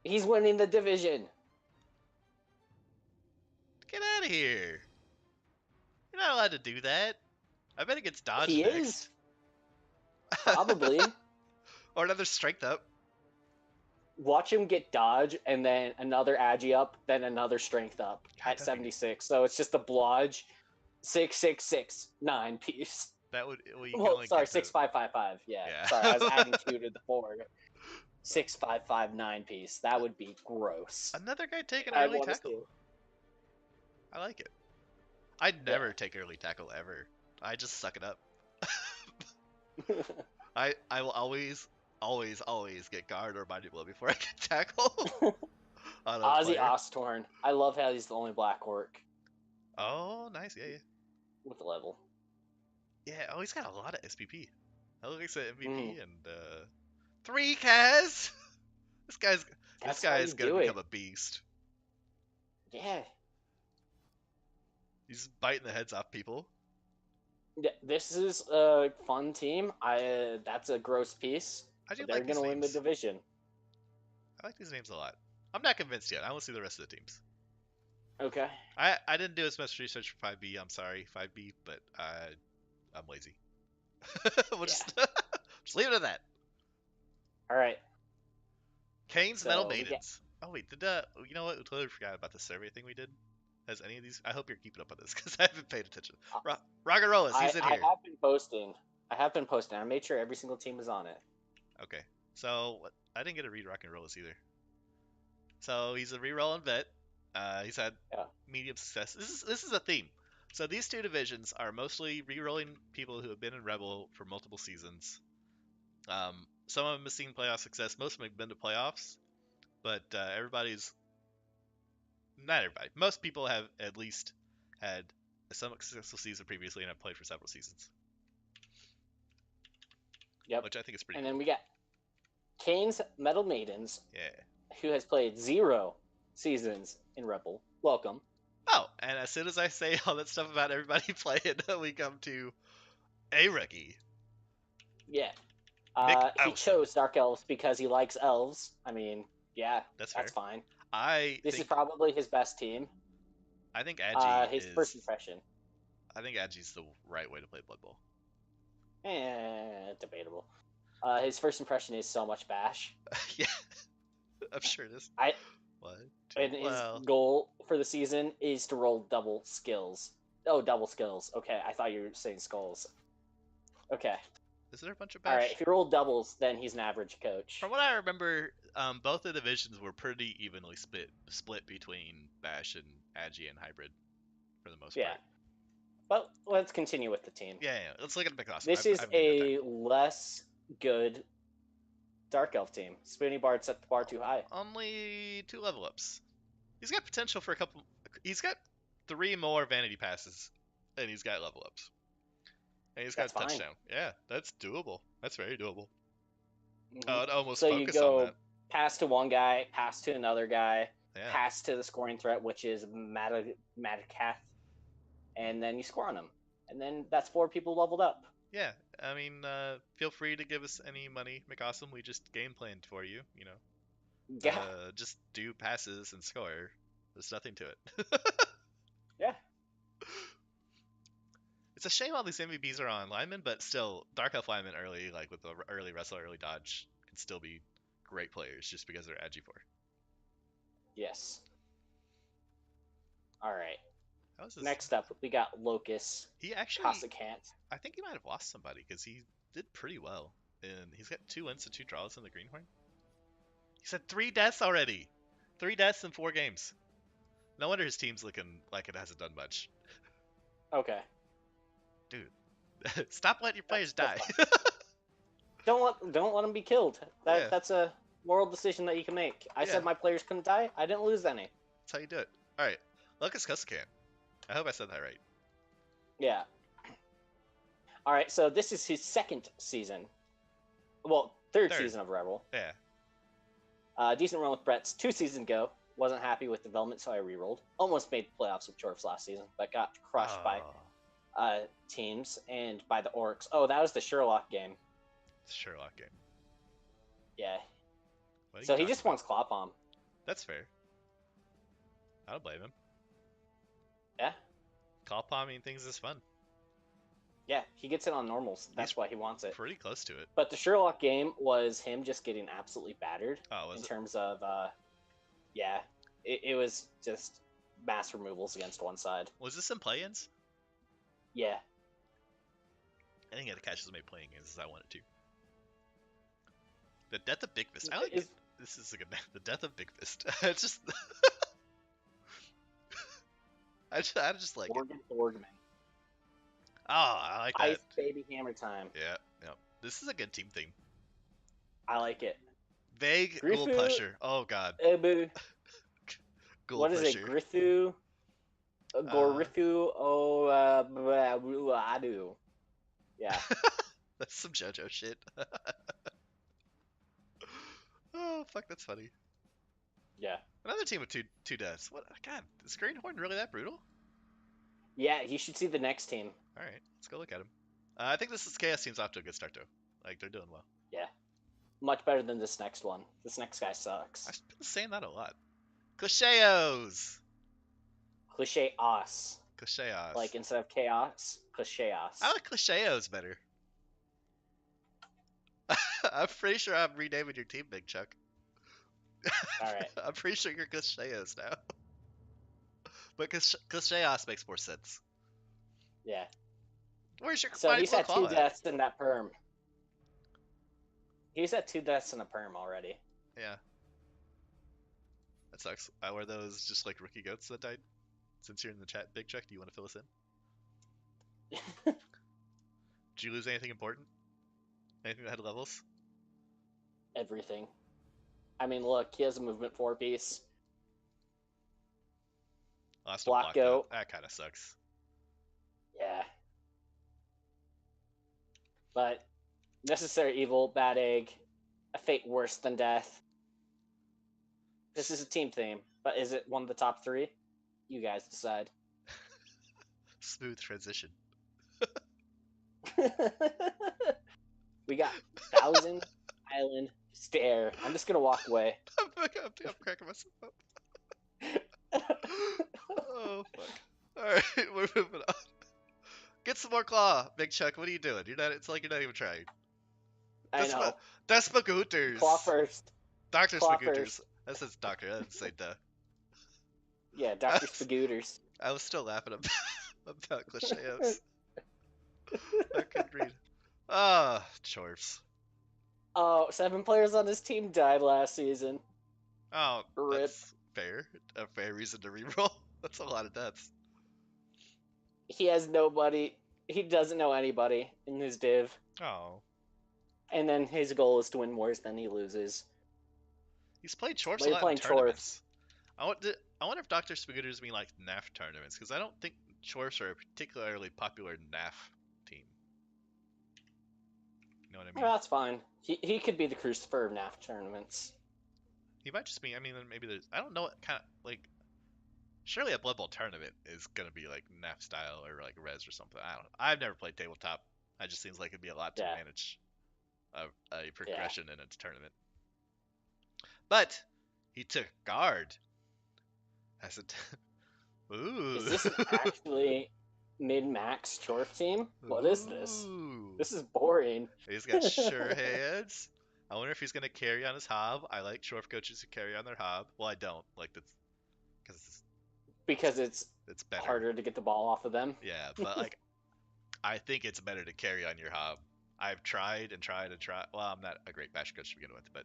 He's winning the division. Get out of here. You're not allowed to do that. I bet it gets dodged He next. is. Probably. Or another strength up. Watch him get dodge and then another agi up, then another strength up God, at 76. So it's just a blodge 6 6 6 9 piece. That would. Well, you can Well, only sorry, get to... 6 5 5 5. Yeah. Yeah. Sorry, I was adding 2 to the 4. 6 5 5 9 piece. That would be gross. Another guy taking I early want to tackle. see I like it. I'd never take early tackle ever. I just suck it up. it. I will always get guard or body blow before I get tackle. On a Ozzy player. Ostorn. I love how he's the only black orc Oh, nice. Yeah, yeah. with the level. Yeah, oh, he's got a lot of SPP. That looks at MVP Mm. and 3 Kaz. This guy's That's how you gonna do become it. a beast. Yeah. He's biting the heads off people. This is a fun team. That's a gross piece. I do But they're like these gonna win the names. division. I like these names a lot. I'm not convinced yet. I want to see the rest of the teams. Okay. I didn't do as much research for 5B. I'm sorry, 5B, but I'm lazy. We'll just leave it at that. All right. Kane's So Metal we get Maidens. Oh wait, did you know what? We totally forgot about the survey thing we did. Has any of these? I hope you're keeping up on this because I haven't paid attention. Ragarolas, he's in I here. have been posting. I made sure every single team is on it. Okay, so I didn't get to read Rock and Rollis either. So he's a rerolling vet. He's had medium success. This is a theme. So these 2 divisions are mostly rerolling people who have been in Rebel for multiple seasons. Some of them have seen playoff success. Most of them have been to playoffs, but everybody's not everybody. Most people have at least had a somewhat successful season previously and have played for several seasons. Yep. Which I think is pretty And cool. then we got Kane's Metal Maidens. Yeah. Who has played 0 seasons in Rebel. Welcome. Oh, and as soon as I say all that stuff about everybody playing, we come to a rookie. Yeah. He Awesome. chose Dark Elves because he likes elves. I mean, yeah, that's fine. This is think, probably his best team. I think Agi his first impression. I think Agi's the right way to play Blood Bowl. Debatable. His first impression is so much bash. Yeah, I'm sure it is. And his goal for the season is to roll double skills. Oh, double skills. Okay, I thought you were saying skulls. Okay. Is there a bunch of bash? All right, if you roll doubles, then he's an average coach. From what I remember, both the divisions were pretty evenly split between bash and Agi and hybrid, for the most part. But let's continue with the team. Yeah. Let's look at the class. This is a less good Dark Elf team. Spoony Bard set the bar too high. Only 2 level ups. He's got potential for a couple. He's got 3 more vanity passes, and he's got level ups. And he's got a touchdown. Yeah, that's doable. That's very doable. Mm-hmm. I'd almost so focus you go on that. Pass to one guy, pass to another guy, pass to the scoring threat, which is Matakath, and then you score on him. And then that's 4 people leveled up. Yeah, I mean, feel free to give us any money, McAwesome. We just game planned for you, you know. Yeah. Just do passes and score. There's nothing to it. Yeah. It's a shame all these MVPs are on linemen, but still, Dark Elf linemen early, like with the early wrestle, early dodge, can still be great players just because they're Agi 4. Yes. All right. How's this? Next up, we got Locust. He actually Cossacant. I think he might have lost somebody because he did pretty well, and he's got 2 wins and 2 draws in the Greenhorn. He's had 3 deaths already, 3 deaths in 4 games. No wonder his team's looking like it hasn't done much. Okay. Dude, stop letting your players That's die. fine. Don't let them be killed. Yeah, That's a moral decision that you can make. I yeah, said my players couldn't die. I didn't lose any. that's how you do it. All right, Lucas Kusakan. I hope I said that right. Yeah. All right. So this is his second season. Well, third season of ReBBL. Yeah. Decent run with Brett's 2 seasons ago. Wasn't happy with development, so I re-rolled. Almost made playoffs with Chorfs last season, but got crushed by teams and by the Orcs. Oh, that was the Sherlock game. It's a Sherlock game. Yeah. So he just wants Claw Palm. That's fair. I don't blame him. Yeah. Claw palming things is fun. Yeah, he gets it on normals. That's why he wants it. Pretty close to it. But the Sherlock game was him just getting absolutely battered. Oh, was in it? terms of, yeah, it was just mass removals against one side. Was this in play-ins? Yeah. I think I had to catch as many playing games as I wanted to. The Death of Big Fist. I like this is a good name. The Death of Big Fist. It's just I just like Morgan it. Thorgman. Oh, I like that. Ice Baby Hammer Time. Yeah, yeah. This is a good team theme. I like it. Vague Ghoul Pusher. Oh god. Ghoul what Pusher. Is it? Grithu? Gorithu? Adu. Yeah. That's some JoJo shit. Oh fuck, that's funny. Yeah. Another team with two deaths. What? God, is Greenhorn really that brutal? Yeah, you should see the next team. All right, let's go look at him. I think this Chaos team's off to a good start though. Like they're doing well. Yeah, much better than this next one. This next guy sucks. I've been saying that a lot. Clicheos. Clicheos. Clicheos. Like instead of chaos, clicheos. I like clicheos better. I'm pretty sure I'm renaming your team, Big Chuck. All right. I'm pretty sure you're clicheos now. But clicheos makes more sense. Yeah. Where's your So he's had 2 deaths in that perm. He's had 2 deaths in a perm already. Yeah. That sucks. Were those just like rookie goats that died? Since you're in the chat, Big Chuck, do you want to fill us in? Did you lose anything important? Anything that had levels? Everything. I mean, look, he has a movement 4-piece. Lost Block a block goat. That kind of sucks. Yeah. But necessary evil, bad egg, a fate worse than death. This is a team theme, but is it one of the top 3? You guys decide. Smooth transition. We got Thousand Island Stare. I'm just gonna walk away. I'm cracking myself up. Oh fuck! All right, we're moving on. Get some more claw, Big Chuck. What are you doing? It's like you're not even trying. I know. That's Spagooters. Claw first. Dr. Spagooters. That says doctor. That doesn't say duh. Yeah, Dr. Spagooters. I was still laughing about clicheos. I couldn't read. Ah, Chorfs. Oh, 7 players on his team died last season. Oh, Rip. that's fair. A fair reason to reroll. That's a lot of deaths. He has nobody. He doesn't know anybody in his div. Oh. And then his goal is to win wars, then he loses. He's played Chorfs a lot in tournaments. I wonder if Dr. Spagooters mean like NAF tournaments, because I don't think Chorfs are a particularly popular NAF team. You know what I mean? Well, that's fine. He could be the Crucifer of NAF tournaments. He might just be. I mean, maybe there's. I don't know what kind of like. Surely a Blood Bowl tournament is gonna be like NAF style or like Res or something. I don't know. I've never played tabletop. It just seems like it'd be a lot to manage a progression in a tournament. But he took guard. As a ooh. Is this actually mid-max Chorf team? What is this? This is boring. He's got sure hands. I wonder if he's gonna carry on his hob. I like Chorf coaches who carry on their hob. Well, I don't like that's because it's better. Harder to get the ball off of them. Yeah, but like I think it's better to carry on your hob. I've tried and tried and tried. Well, I'm not a great bash coach to begin with, but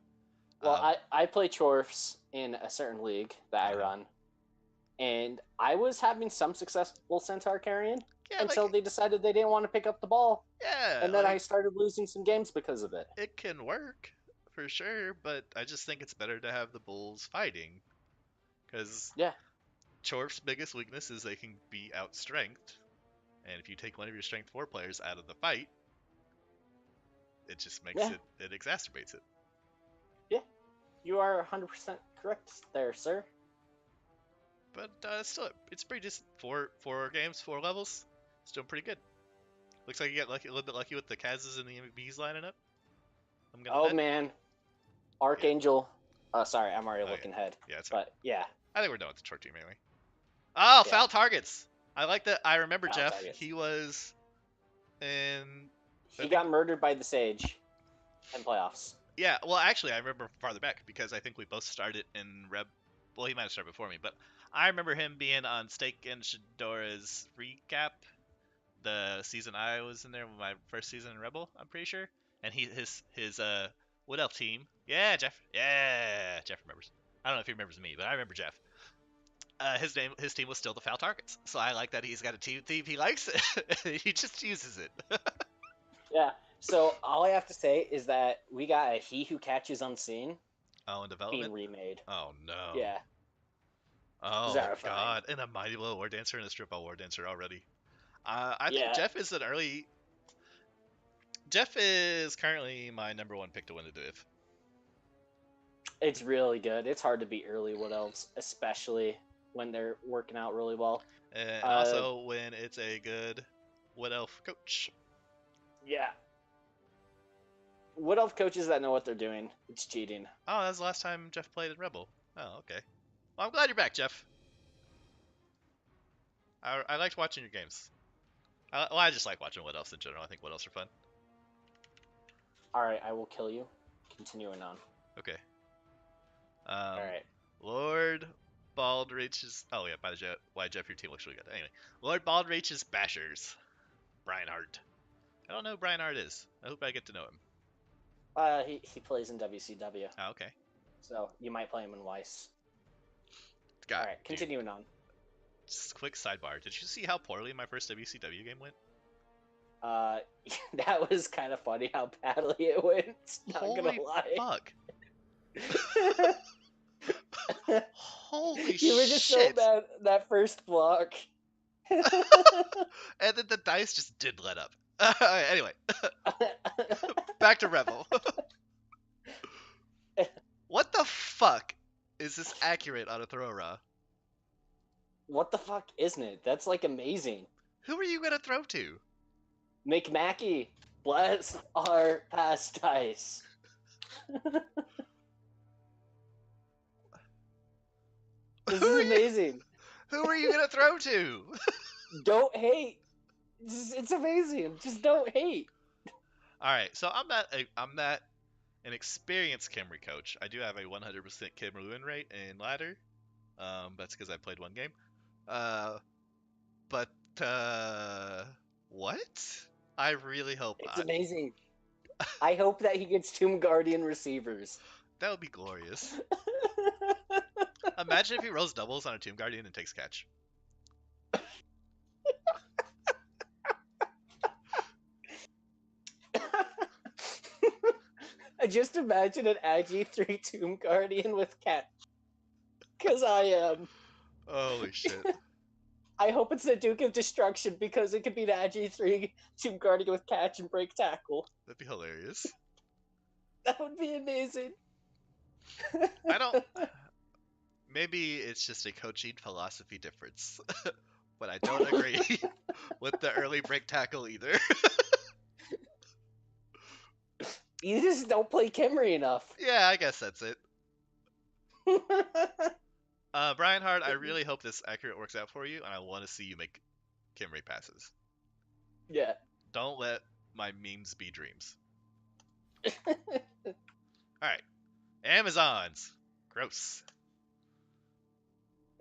Well, um, I play Chorfs in a certain league that I uh-huh. run, and I was having some successful Centaur carrying Yeah, until like they decided they didn't want to pick up the ball, yeah, and then I like started losing some games because of it. it can work for sure, but I just think it's better to have the bulls fighting because Yeah, Chorf's biggest weakness is they can be outstrengthed, and if you take one of your strength 4 players out of the fight, it just makes yeah, it exacerbates it. yeah. You are 100% correct there, sir. But still, it's pretty decent. Four games, 4 levels, still pretty good. Looks like you get lucky, a little bit lucky with the Kaz's and the MVBs lining up. I'm gonna Oh bet. man, Yeah. Archangel. Sorry, I'm already Oh yeah. looking ahead. Yeah, it's fine. But yeah, I think we're done with the short team anyway. Oh, yeah, foul targets. I like that. I remember foul Jeff. targets. He was in. I He think. got murdered by the Sage in playoffs. Yeah. Well, actually, I remember farther back because I think we both started in Reb. Well, he might have started before me, but I remember him being on Stake and Shadora's recap the season I was in there, my first season in Rebel, I'm pretty sure. And his Wood Elf team. Yeah, Jeff. Yeah, Jeff remembers. I don't know if he remembers me, but I remember Jeff. His team was still the foul targets. So I like that he's got a team he likes. He just uses it. Yeah. So all I have to say is that we got a He Who Catches Unseen Oh, in being development. remade. Oh no. Yeah, Oh Zarafine. god. And a Mighty Blow War Dancer and a Strip Ball War Dancer already. I think Yeah, Jeff is an early. Jeff is currently my number 1 pick to win the div. it's really good. It's hard to beat early Wood Elves, especially when they're working out really well. And Uh, also when it's a good Wood Elf coach. yeah, Wood Elf coaches that know what they're doing. It's cheating. Oh, that was the last time Jeff played in Rebel. Oh, okay. Well, I'm glad you're back, Jeff. I liked watching your games. I just like watching Wood Elves in general. I think Wood Elves are fun. All right, I will kill you. Continuing on. Okay. All Um, right. Lord Baldrich's. Oh yeah, by the Jeff, why Jeff, your team looks really good. Anyway, Lord Baldrich's Bashers. Brian Hart. I don't know who Brian Hart is. I hope I get to know him. He plays in WCW, Oh, okay. so you might play him in Weiss. All God, right, dude. continuing on. Just a quick sidebar. Did you see how poorly my first WCW game went? Uh, that was kind of funny how badly it went. Not gonna Holy lie. fuck. Holy You were just so shit. bad that first block. And then the dice just did let up. Anyway, back to Rebel. What the fuck is this accurate on a throw raw? What the fuck, isn't it? That's like amazing. Who are you gonna throw to? McMackey, bless our past dice. This Who is are you? amazing. Who are you gonna throw to? Don't hate. It's amazing. Just don't hate. All right, so I'm not an experienced Camry coach. I do have a 100% Camry win rate in ladder. That's because I played one game. Uh, but what? I really hope It's I, amazing. I hope that he gets Tomb Guardian receivers. that would be glorious. Imagine if he rolls doubles on a Tomb Guardian and takes catch. I just imagine an Agi 3 Tomb Guardian with cat. Because I am. Holy shit. I hope it's the Duke of Destruction because it could be the Agi 3 Tomb Guardian with catch and break tackle. That'd be hilarious. That would be amazing. I don't. Maybe it's just a coaching philosophy difference. But I don't agree with the early break tackle either. You just don't play Kimmery enough. Yeah, I guess that's it. Brian Hart, I really hope this accurate works out for you, and I want to see you make Kimray passes. Yeah. Don't let my memes be dreams. Alright. Amazons. Gross.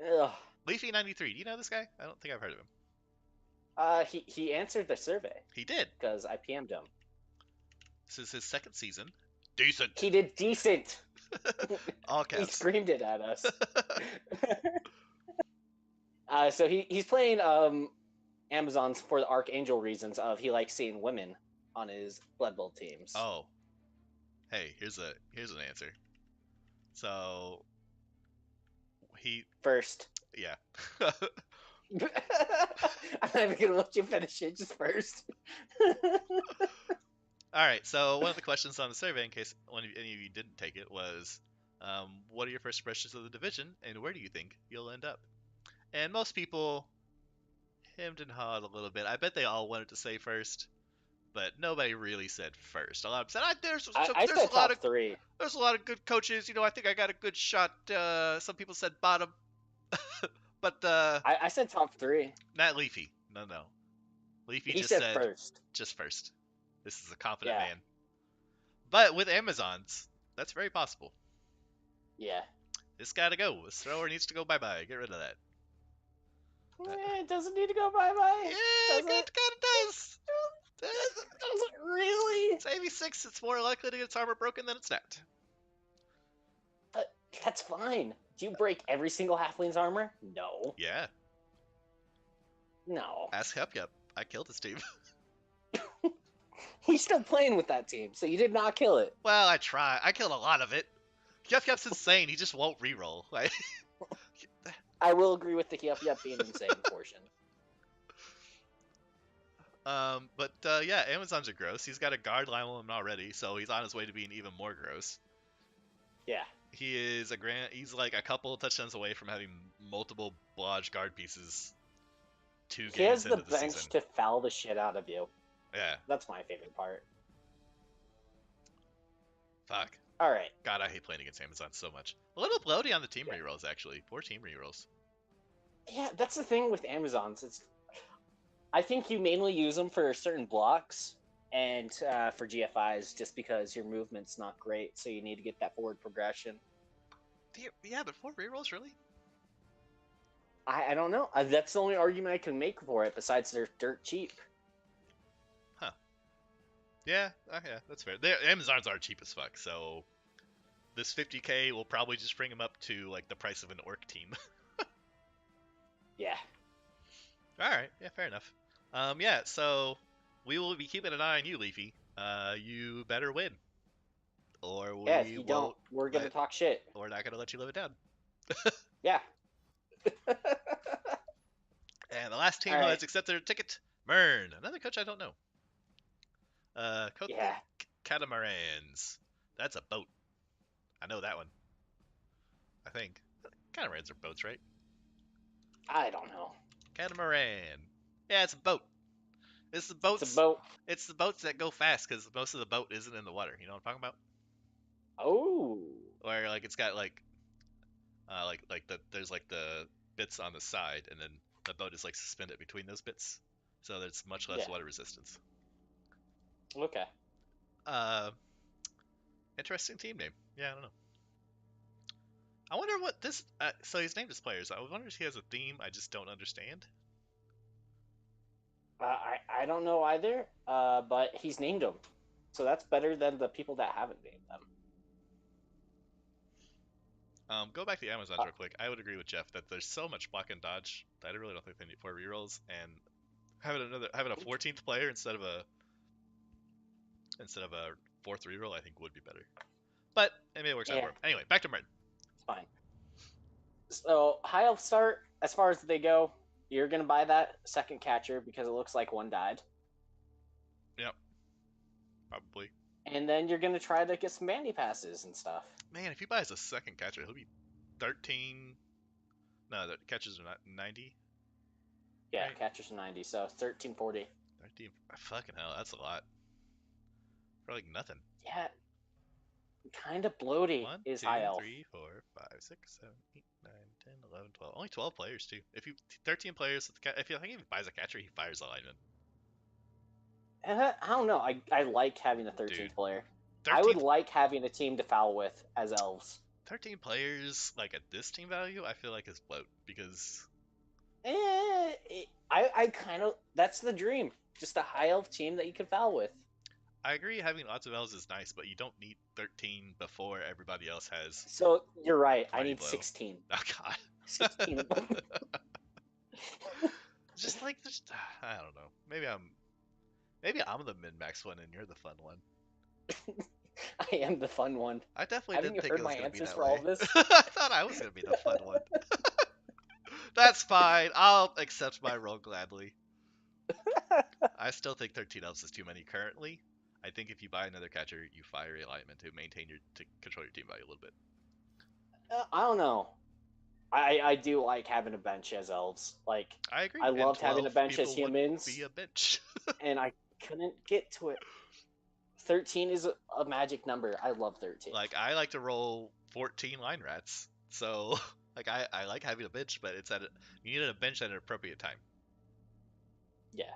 Ugh. Leafy93, do you know this guy? I don't think I've heard of him. He answered the survey He did. because I PM'd him. This is his second season. Decent. He did decent. All He caps. screamed it at us. So he's playing Amazons for the Archangel reasons of he likes seeing women on his Blood Bowl teams. Oh, hey, here's an answer. So he, First. yeah. I'm not even gonna let you finish it just first. All right. So one of the questions on the survey, in case any of you didn't take it, was, what are your first impressions of the division, and where do you think you'll end up? And most people hemmed and hawed a little bit. I bet they all wanted to say first, but nobody really said first. A lot of them said, I there's said a lot top of three. good coaches. I think I got a good shot. Some people said bottom, but I said top three. not Leafy. No. Leafy He just said said first. just first. This is a confident Yeah. man. But with Amazons, that's very possible. Yeah. This gotta go. This thrower needs to go bye-bye. Get rid of that. It doesn't need to go bye-bye. Yeah, Does it? it kind of does. Does it really? It's 86. It's more likely to get its armor broken than it's not. But that's fine. Do you break every single halfling's armor? No. Yeah. No. Ask Yup. I killed his team. He's still playing with that team, so you did not kill it. Well, I try. I killed a lot of it. Yup's insane. He just won't reroll. Like, I will agree with the Yup being insane portion. yeah, Amazons are gross. He's got a guard line on him already, so he's on his way to being even more gross. Yeah. He is he's like a couple touchdowns away from having multiple blodge guard pieces 2 He has games the into the bench season. to foul the shit out of you. Yeah. That's my favorite part. Fuck. All right. God, I hate playing against Amazon so much. A little bloaty on the team rerolls, actually. Poor team rerolls. Yeah, that's the thing with Amazons. I think you mainly use them for certain blocks and for GFIs just because your movement's not great, so you need to get that forward progression. Yeah, but 4 rerolls, really? I don't know. That's the only argument I can make for it, besides they're dirt cheap. Huh. Yeah, that's fair. Amazons are cheap as fuck, so this 50k will probably just bring them up to like the price of an orc team. Yeah. Alright, yeah, fair enough. Yeah, so we will be keeping an eye on you, Leafy. You better win. Or If you don't, we're gonna talk shit. We're not gonna let you live it down. Yeah. And the last team who has accepted a ticket, Mern, another coach I don't know. Coach Catamarans. That's a boat. I know that one. I think. Catamarans are boats, right? I don't know. Catamaran. Yeah, it's a boat. It's the boats. It's a boat. It's the boats that go fast because most of the boat isn't in the water. You know what I'm talking about? Oh. Where like it's got there's like the bits on the side, and then the boat is like suspended between those bits, so there's much less water resistance. Okay. Interesting team name. Yeah, I don't know. I wonder what this. So he's named his players. I wonder if he has a theme I just don't understand. I don't know either, but he's named them. So that's better than the people that haven't named them. Go back to the Amazons real quick. I would agree with Jeff that there's so much block and dodge that I really don't think they need 4 rerolls, and having a 14th player instead of a 4th reroll I think would be better. But maybe it works out for him. Anyway, back to Martin. It's fine. So high elf start, as far as they go, you're gonna buy that second catcher because it looks like one died. Yep. Probably. And then you're gonna try to get some bandy passes and stuff. Man, if he buys a second catcher, he'll be 13. No, the catchers are not 90. Yeah, right? Catchers are 90, so 1340. 13. Fucking hell, that's a lot. For like nothing. Yeah. Kind of bloaty 1, is 2, high elf. 3, 4, 5, 6, 7, 8, 9, 10, 11, 12. Only 12 players too. If you 13 players, if you think he buys a catcher, he fires a lineman. I don't know. I like having a 13th player. 13th, I would like having a team to foul with as elves. 13 players, like at this team value, I feel like is bloat because. I kind of, that's the dream. Just a high elf team that you can foul with. I agree having lots of elves is nice, but you don't need 13 before everybody else has So you're right. I Mighty need Blow. 16. Oh 16 god. of them. Just like just, I don't know. Maybe I'm the min-max one and you're the fun one. I am the fun one. I definitely Haven't didn't you think heard it was my gonna be answers that for all way. of this? I thought I was gonna be the fun one. That's fine. I'll accept my role gladly. I still think 13 elves is too many currently. I think if you buy another catcher, you fire alignment to maintain to control your team value a little bit. I don't know. I do like having a bench as elves. Like, I agree. I And loved having a 12 bench as people would be humans, a bench. and I couldn't get to it. 13 is a magic number. I love 13. Like I like to roll 14 line rats. So like I like having a bench, but you need a bench at an appropriate time. Yeah.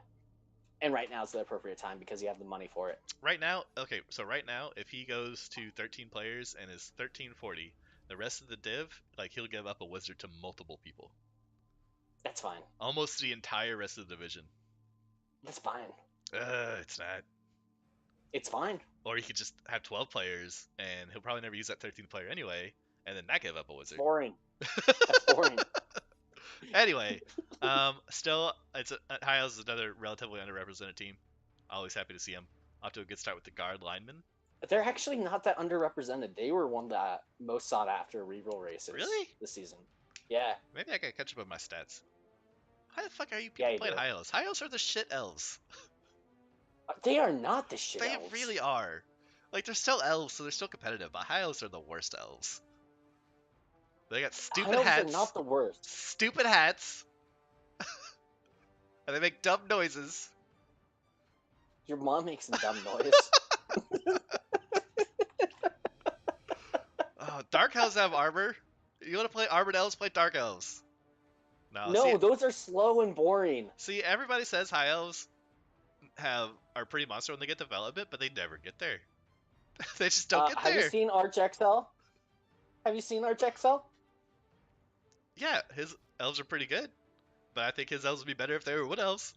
And right now is the appropriate time because you have the money for it. Right now, okay, so right now, if he goes to 13 players and is 1340, the rest of the div, like he'll give up a wizard to multiple people. That's fine. Almost the entire rest of the division. That's fine. It's not. It's fine. Or he could just have 12 players and he'll probably never use that 13th player anyway, and then not give up a It's wizard. boring. That's boring. Anyway, still, High Elves is another relatively underrepresented team. Always happy to see him. Off to a good start with the guard lineman. They're actually not that underrepresented. They were one of the most sought after reroll races Really? this season. Yeah. Maybe I gotta catch up with my stats. How the fuck are you Yeah, people you playing do. High Elves? High Elves are the shit elves. They are not the shit They elves. really are. Like, they're still elves, so they're still competitive, but High Elves are the worst elves. They got High stupid elves are hats, not the worst. and they make dumb noises. Your mom makes a dumb noise. Oh, Dark Elves have armor. You want to play Armored Elves? Play Dark Elves. No, No, those are slow and boring. see, everybody says High Elves are pretty monster when they get development, but they never get there. They just don't get Have you there. seen Arch XL? Have you seen Arch XL? Yeah, his elves are pretty good, but I think his elves would be better if they were Wood Elves.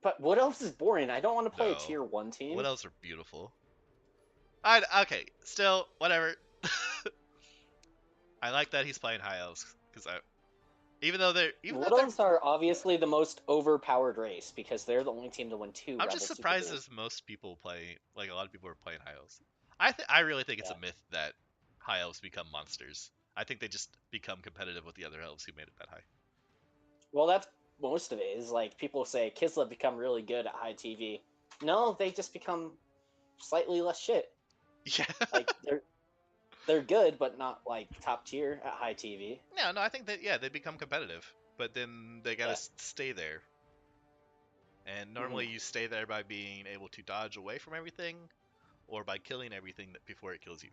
But what else is boring? I don't want to play a No, tier 1 Wood team. Elves are beautiful. Okay, still whatever. I like that he's playing High Elves because Wood Elves are obviously the most overpowered race because they're the only team to win 2 I'm Rebel just Super surprised Bowls. as most people play, like a lot of people are playing High Elves. I really think it's Yeah. a myth that High Elves become monsters. I think they just become competitive with the other elves who made it that high. Well, that's most of it. Is like people say Kislev become really good at high TV. No, they just become slightly less shit. Yeah. Like they're good, but not like top tier at high TV. No, I think that they become competitive, but then they gotta stay there. And normally you stay there by being able to dodge away from everything, or by killing everything before it kills you.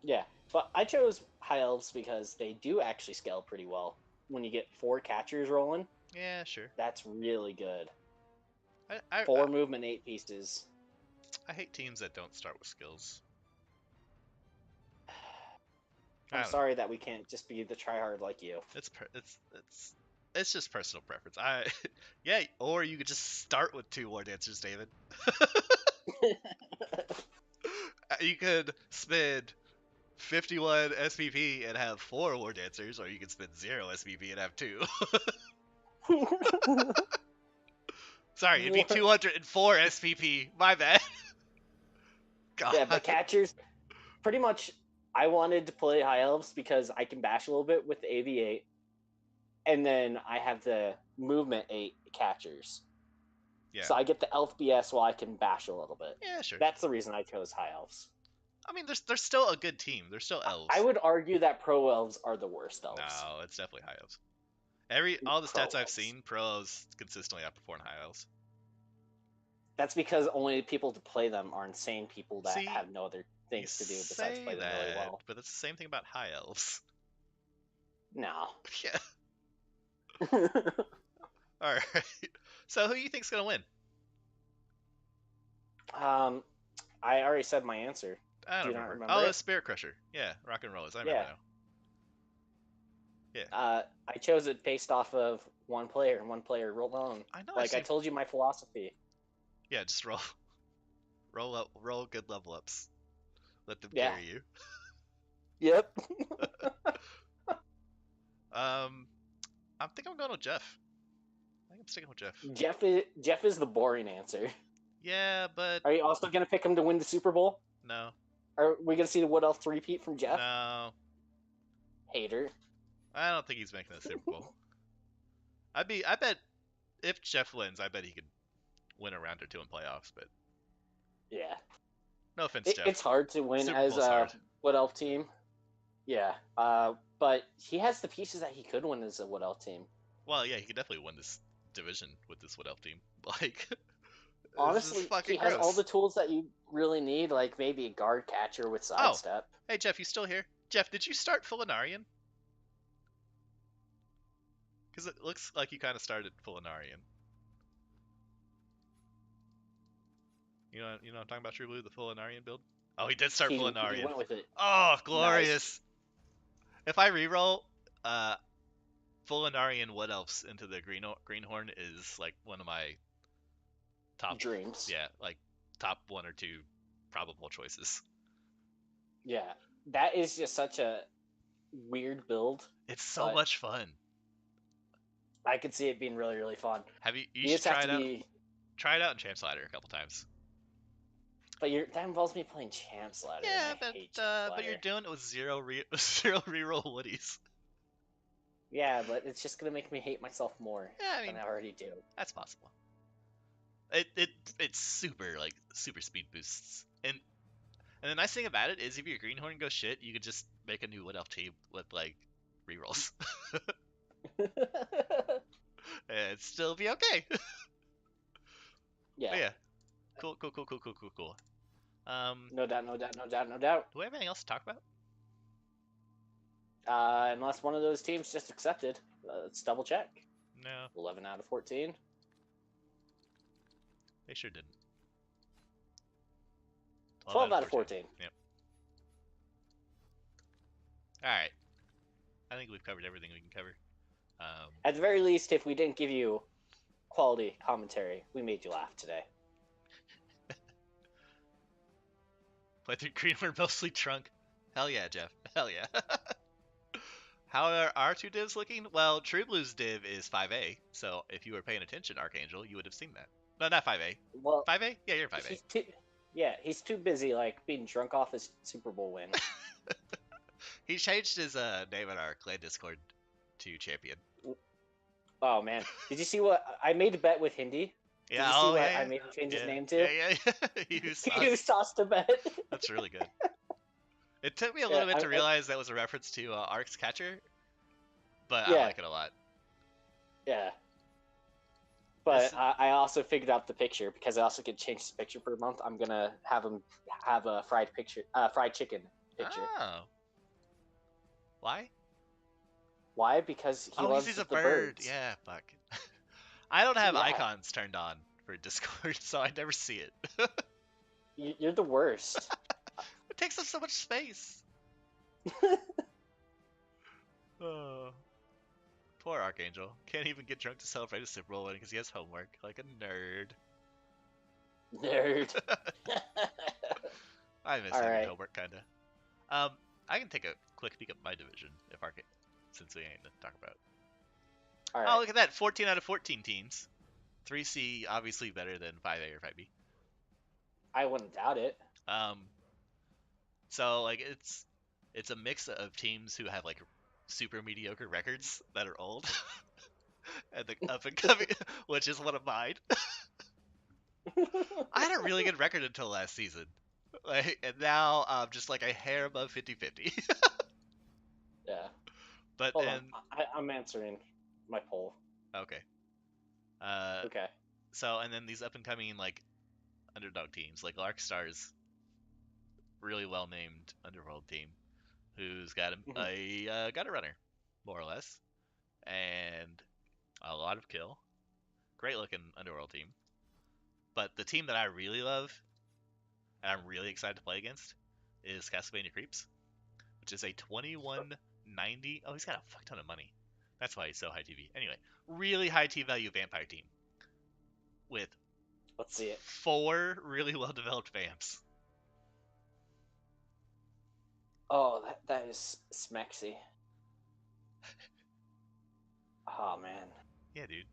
Yeah, but I chose High Elves because they do actually scale pretty well. When you get 4 catchers rolling, Yeah, sure. that's really good. I 4 movement, 8 pieces. I hate teams that don't start with skills. I'm sorry that we can't just be the tryhard like you. It's just personal preference. Yeah, or you could just start with 2 war dancers, David. You could spend 51 SPP and have 4 war dancers, or you could spend 0 SPP and have 2. Sorry, it'd be 204 SPP. My bad. God. Yeah, but catchers, pretty much, I wanted to play High Elves because I can bash a little bit with the AV8, and then I have the movement 8 catchers. Yeah. So I get the Elf BS while I can bash a little bit. Yeah, sure. That's the reason I chose High Elves. I mean, they're still a good team. They're still elves. I would argue that Pro Elves are the worst elves. No, it's definitely High Elves. All the stats I've seen, Pro Elves consistently outperform High Elves. That's because only people to play them are insane people that have no other things to do besides play them really well. But that's the same thing about High Elves. No. Yeah. All right. So who do you think's gonna win? I already said my answer. I don't remember. Oh, it's Spirit Crusher. Yeah, Rock and Rollers. I remember now. Yeah. I chose it based off of one player alone. I know. I told you my philosophy. Yeah, just roll, roll up, roll good level ups. Let them Yeah. carry you. Yep. Um, I think I'm going with Jeff. I think I'm sticking with Jeff. Jeff is the boring answer. Yeah, but Are you also gonna pick him to win the Super Bowl? no, Are we gonna see the Wood Elf three-peat from Jeff? no, Hater. I don't think he's making the Super Bowl. I bet if Jeff wins, I bet he could win a round or two in playoffs. But Yeah. no offense, It's Jeff. hard to win Super as Bowl's a hard. Wood Elf team. Yeah. But he has the pieces that he could win as a Wood Elf team. Well, yeah, he could definitely win this division with this Wood Elf team. Like, this is Honestly, he fucking has all gross. the tools that you really need, like maybe a guard catcher with Oh, sidestep. hey Jeff, you still here? Jeff, did you start Fulinarian? Because it looks like you kind of started Fulinarian. You know what I'm talking about, True Blue, the Fulinarian build? Oh, he did start He Fulinarian. went with it. Oh, Nice. glorious. If I reroll, uh, Fulinarian Wood Elves into the Greenhorn is like one of my top, Dreams. yeah, like top one or two probable choices. Yeah. That is just such a weird build, It's so but much fun. I could see it being really, really fun. Have you? You You should just have try to it out. be. Try it out in Champs Ladder a couple times. But that involves me playing Champs Ladder, and Yeah, I hate Champs but you're Ladder. doing it with zero reroll woodies. Yeah, but it's just gonna make me hate myself more Yeah, I than mean I already do. that's possible. It's super speed boosts. And the nice thing about it is if your greenhorn goes shit, you could just make a new wood elf team with like rerolls. And it'd still be okay. But Yeah, yeah. Cool. no doubt, no doubt, no doubt, no doubt. Do we have anything else to talk about? Unless one of those teams just accepted. Let's double check. No, 11 out of 14. they sure didn't. 12 out of 14. Yep. Alright. I think we've covered everything we can cover. At the very least, if we didn't give you quality commentary, we made you laugh today. Played through Greenhorn mostly trunk. Hell yeah, Jeff. Hell yeah. How are our two divs looking? Well, True Blue's div is 5A, so if you were paying attention, Archangel, you would have seen that. No, not 5A. Well, 5A? Yeah, you're 5A. he's too busy like being drunk off his Super Bowl win. He changed his name in our clan Discord to Champion. Oh man, did you see what I made a bet with Hindi? Yeah, Did you see what I made him change his name to? Yeah. He used He used sauce to bet. That's really good. It took me a little bit to realize that was a reference to Ark's Catcher, but I like it a lot. Yeah. But I also figured out the picture because I also could change his picture per month. I'm gonna have him have a fried chicken picture. Oh. Why? Why? Because he loves he's the a bird. birds. Yeah, fuck. I don't have icons turned on for Discord, so I never see it. You're the worst. It takes up so much space. Oh. Poor Archangel. Can't even get drunk to celebrate his Super Bowl win because he has homework. Like a nerd. Nerd. I miss having homework, kinda. I can take a quick peek at my division since we ain't to talk about. All right. Oh, look at that! 14 out of 14 teams. 3C obviously better than 5A or 5B. I wouldn't doubt it. So like it's a mix of teams who have like super mediocre records that are old, and the up and coming, which is one of mine. I had a really good record until last season, and now I'm just like a hair above 50-50. Yeah. But Hold on. I'm answering my poll. Okay. Okay. So and then these up and coming like underdog teams like Larkstar's really well named underworld team, who's got a gutter runner, more or less, and a lot of kill. Great looking underworld team. But the team that I really love and I'm really excited to play against is Castlevania Creeps, which is a 2190. Oh, he's got a fuck ton of money. That's why he's so high TV. Anyway, really high T value vampire team with Let's see it. 4 really well developed vamps. Oh, that is smexy. Oh man, Yeah, dude.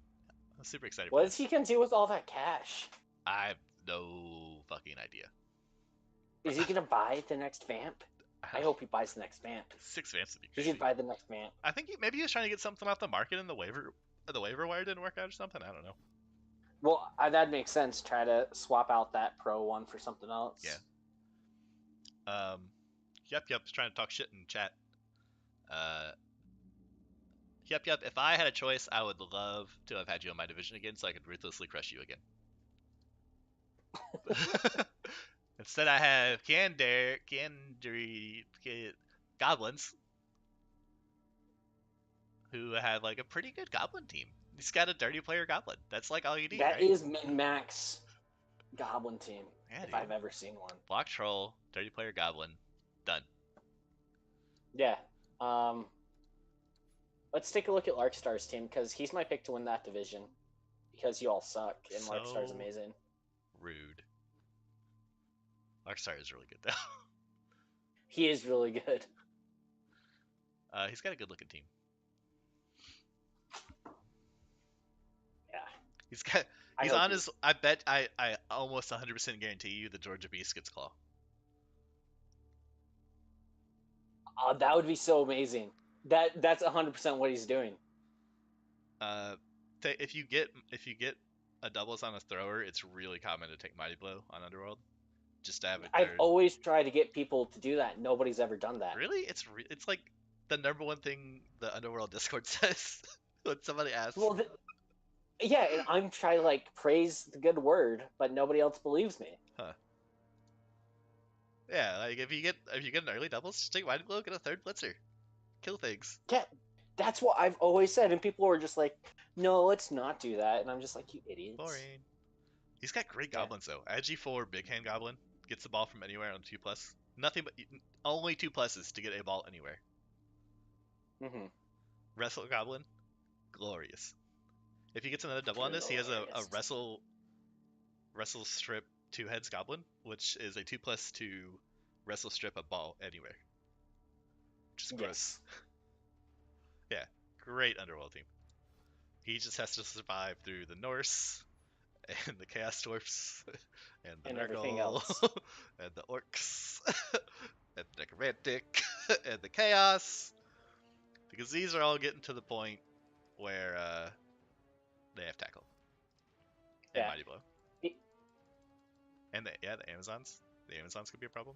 I'm super excited for what is this. he gonna do with all that cash? I have no fucking idea. Is he gonna buy the next vamp? I hope he buys the next vamp. 6 vamps would be He should crazy. buy the next vamp. I think maybe he was trying to get something off the market and the waiver wire didn't work out or something. I don't know. Well, that makes sense. Try to swap out that pro one for something else. Yeah. Yep, is trying to talk shit in chat. Uh, yep. If I had a choice, I would love to have had you in my division again, so I could ruthlessly crush you again. Instead, I have goblins who have like a pretty good goblin team. He's got a dirty player goblin. That's like all you need, That right? is min-max goblin team, Yeah, if dude. I've ever seen one. Block troll, dirty player goblin, done. Yeah. Let's take a look at Larkstar's team, because he's my pick to win that division. Because you all suck, and So Larkstar's amazing. rude. Larkstar is really good though. He is really good. He's got a good looking team. Yeah. He's on his. I bet I almost 100% guarantee you the Georgia Beast gets claw. That would be so amazing. That's 100% what he's doing. If you get a doubles on a thrower, it's really common to take Mighty Blow on Underworld. Just to have it. I've always tried to get people to do that. Nobody's ever done that. Really? It's like the number one thing the Underworld Discord says when somebody asks. Well, yeah, and I'm trying to like praise the good word, but nobody else believes me. Huh. Yeah, like if you get an early doubles, just take Mighty Blow, get a third blitzer, kill things. Yeah, that's what I've always said, and people are just like, "No, let's not do that," and I'm just like, "You idiots." Boring. He's got great goblins though. Ag4 Big Hand Goblin gets the ball from anywhere on 2+. Nothing but only 2+s to get a ball anywhere. Mm-hmm. Wrestle Goblin, glorious. If he gets another double on this, he has a wrestle strip 2 heads Goblin, which is a 2+ to wrestle strip a ball anywhere. Just gross. Yeah, great Underworld team. He just has to survive through the Norse and the Chaos Dwarfs and the everything Nurgle else. and the Orcs and the Necromantic and the Chaos, because these are all getting to the point where they have tackle and Mighty Blow. And the Amazons. The Amazons could be a problem.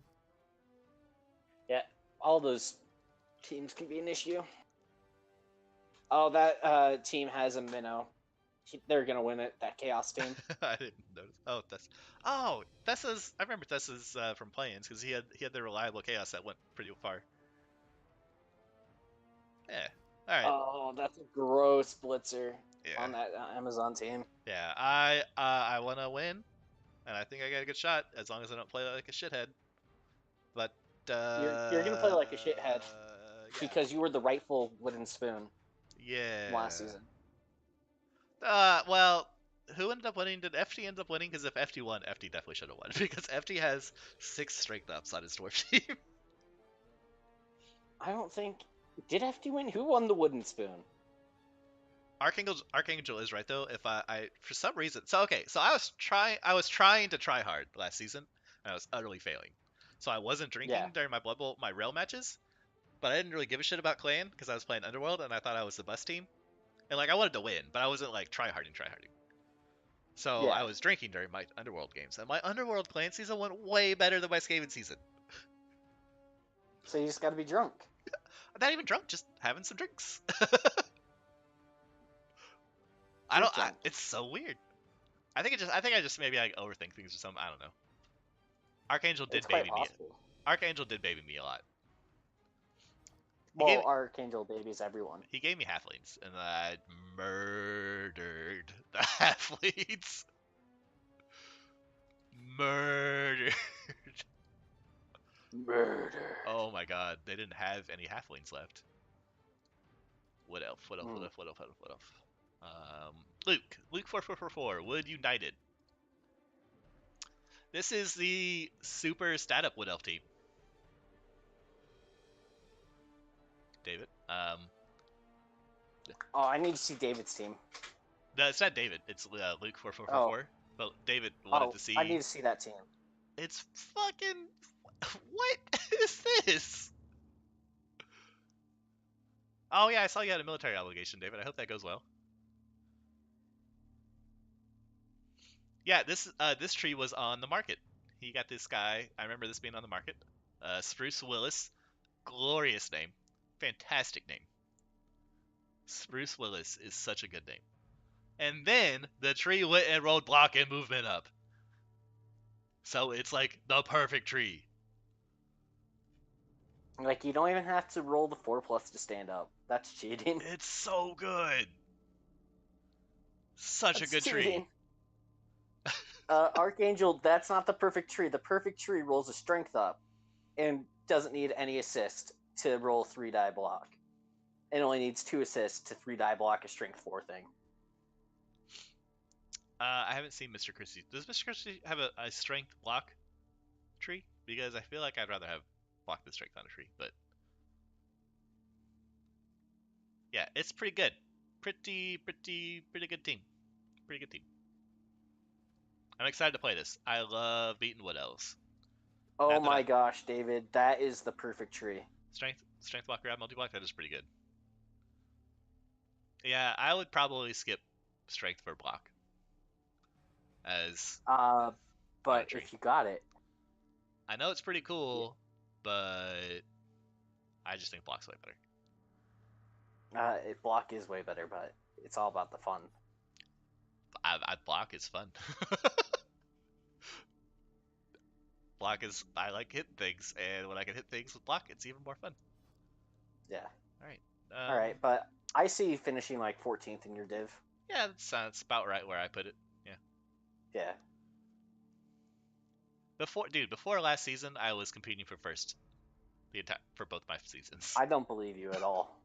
Yeah, all those teams can be an issue. Oh, that team has a minnow. They're gonna win it. That Chaos team. I didn't notice. Thessa's. I remember Thessa's from play-ins because he had the reliable Chaos that went pretty far. Yeah. All right. Oh, that's a gross blitzer on that Amazon team. Yeah, I want to win, and I think I got a good shot as long as I don't play like a shithead. But you're gonna play like a shithead because you were the rightful wooden spoon. Yeah. Last season. Well, who ended up winning? Did FT end up winning? Because if FT won, FT definitely should have won because FT has 6 strength ups on his dwarf team. I don't think. Did FT win? Who won the wooden spoon? Archangel is right though. If I for some reason, so I was trying to try hard last season, and I was utterly failing. So I wasn't drinking during my Blood Bowl, my rail matches, but I didn't really give a shit about Clan because I was playing Underworld and I thought I was the best team, and like I wanted to win, but I wasn't like tryharding. So I was drinking during my Underworld games, and my Underworld Clan season went way better than my Skaven season. So you just got to be drunk. I'm not even drunk, just having some drinks. It's so weird. I think I just maybe I overthink things or something. I don't know. Archangel did baby me. Archangel did baby me a lot. Well, Archangel babies everyone. He gave me halflings, and I murdered the halflings. Murdered. Oh my god, they didn't have any halflings left. What elf? Luke 4444. Wood United. This is the super stat up Wood Elf team. David. Oh, I need to see David's team. No, it's not David. It's Luke 4444. Oh, But David wanted to I need see. to see that team. It's fucking. What is this? Oh yeah, I saw you had a military obligation, David. I hope that goes well. Yeah, this tree was on the market. He got this guy. I remember this being on the market. Spruce Willis, glorious name, fantastic name. Spruce Willis is such a good name. And then the tree went and rolled block and movement up. So it's like the perfect tree. Like, you don't even have to roll the 4+ to stand up. That's cheating. It's so good. Such a That's good cheating. tree. Archangel, that's not the perfect tree. The perfect tree rolls a strength up and doesn't need any assist to roll 3-die block. It only needs 2 assists to 3-die block a strength 4 thing. I haven't seen Mr. Christie. Does Mr. Christie have a strength block tree? Because I feel like I'd rather have block than strength on a tree. But yeah, it's pretty good. Pretty good team. Pretty good team. I'm excited to play this. I love beating Wood Elves. Oh my gosh, David, that is the perfect tree. Strength block, grab, multi block. That is pretty good. Yeah, I would probably skip strength for block. As but if you got it, I know it's pretty cool, but I just think block's way better. Block is way better, but it's all about the fun. I block is fun. Block is I like hitting things, and when I can hit things with block, it's even more fun. Yeah. All right. All right, but I see you finishing like 14th in your div. Yeah, that's about right where I put it. Yeah. Yeah. Before last season, I was competing for first for both my seasons. I don't believe you at all.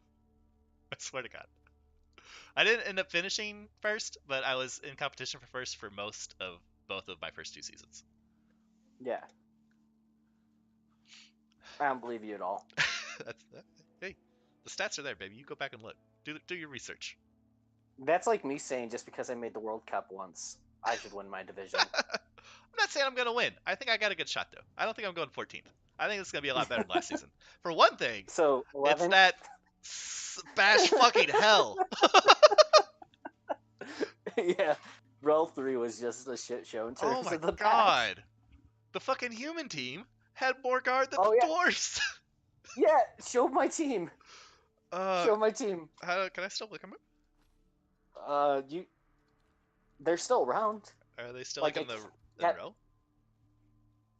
I swear to God. I didn't end up finishing first, but I was in competition for first for most of both of my first 2 seasons. Yeah. I don't believe you at all. Hey, the stats are there, baby. You go back and look. Do your research. That's like me saying just because I made the World Cup once, I should win my division. I'm not saying I'm going to win. I think I got a good shot, though. I don't think I'm going 14th. I think it's going to be a lot better than last season. For one thing, so 11? It's that bash fucking hell. Yeah. Rel 3 was just a shit show in terms of the God. bash. The fucking human team had more guard than the dwarves. Yeah, show my team. Show my team. Can I still look them up? They're still around. Are they still like in the row?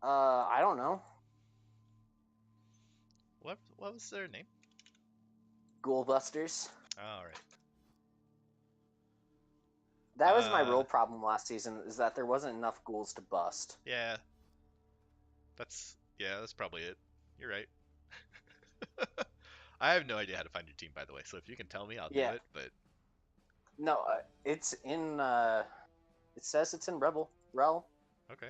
I don't know. What was their name? Ghoulbusters. Oh, all right. That was my real problem last season, is that there wasn't enough ghouls to bust. Yeah. That's probably it. You're right. I have no idea how to find your team, by the way, so if you can tell me, I'll do it, but... No, it's in, it says it's in Rel. Okay.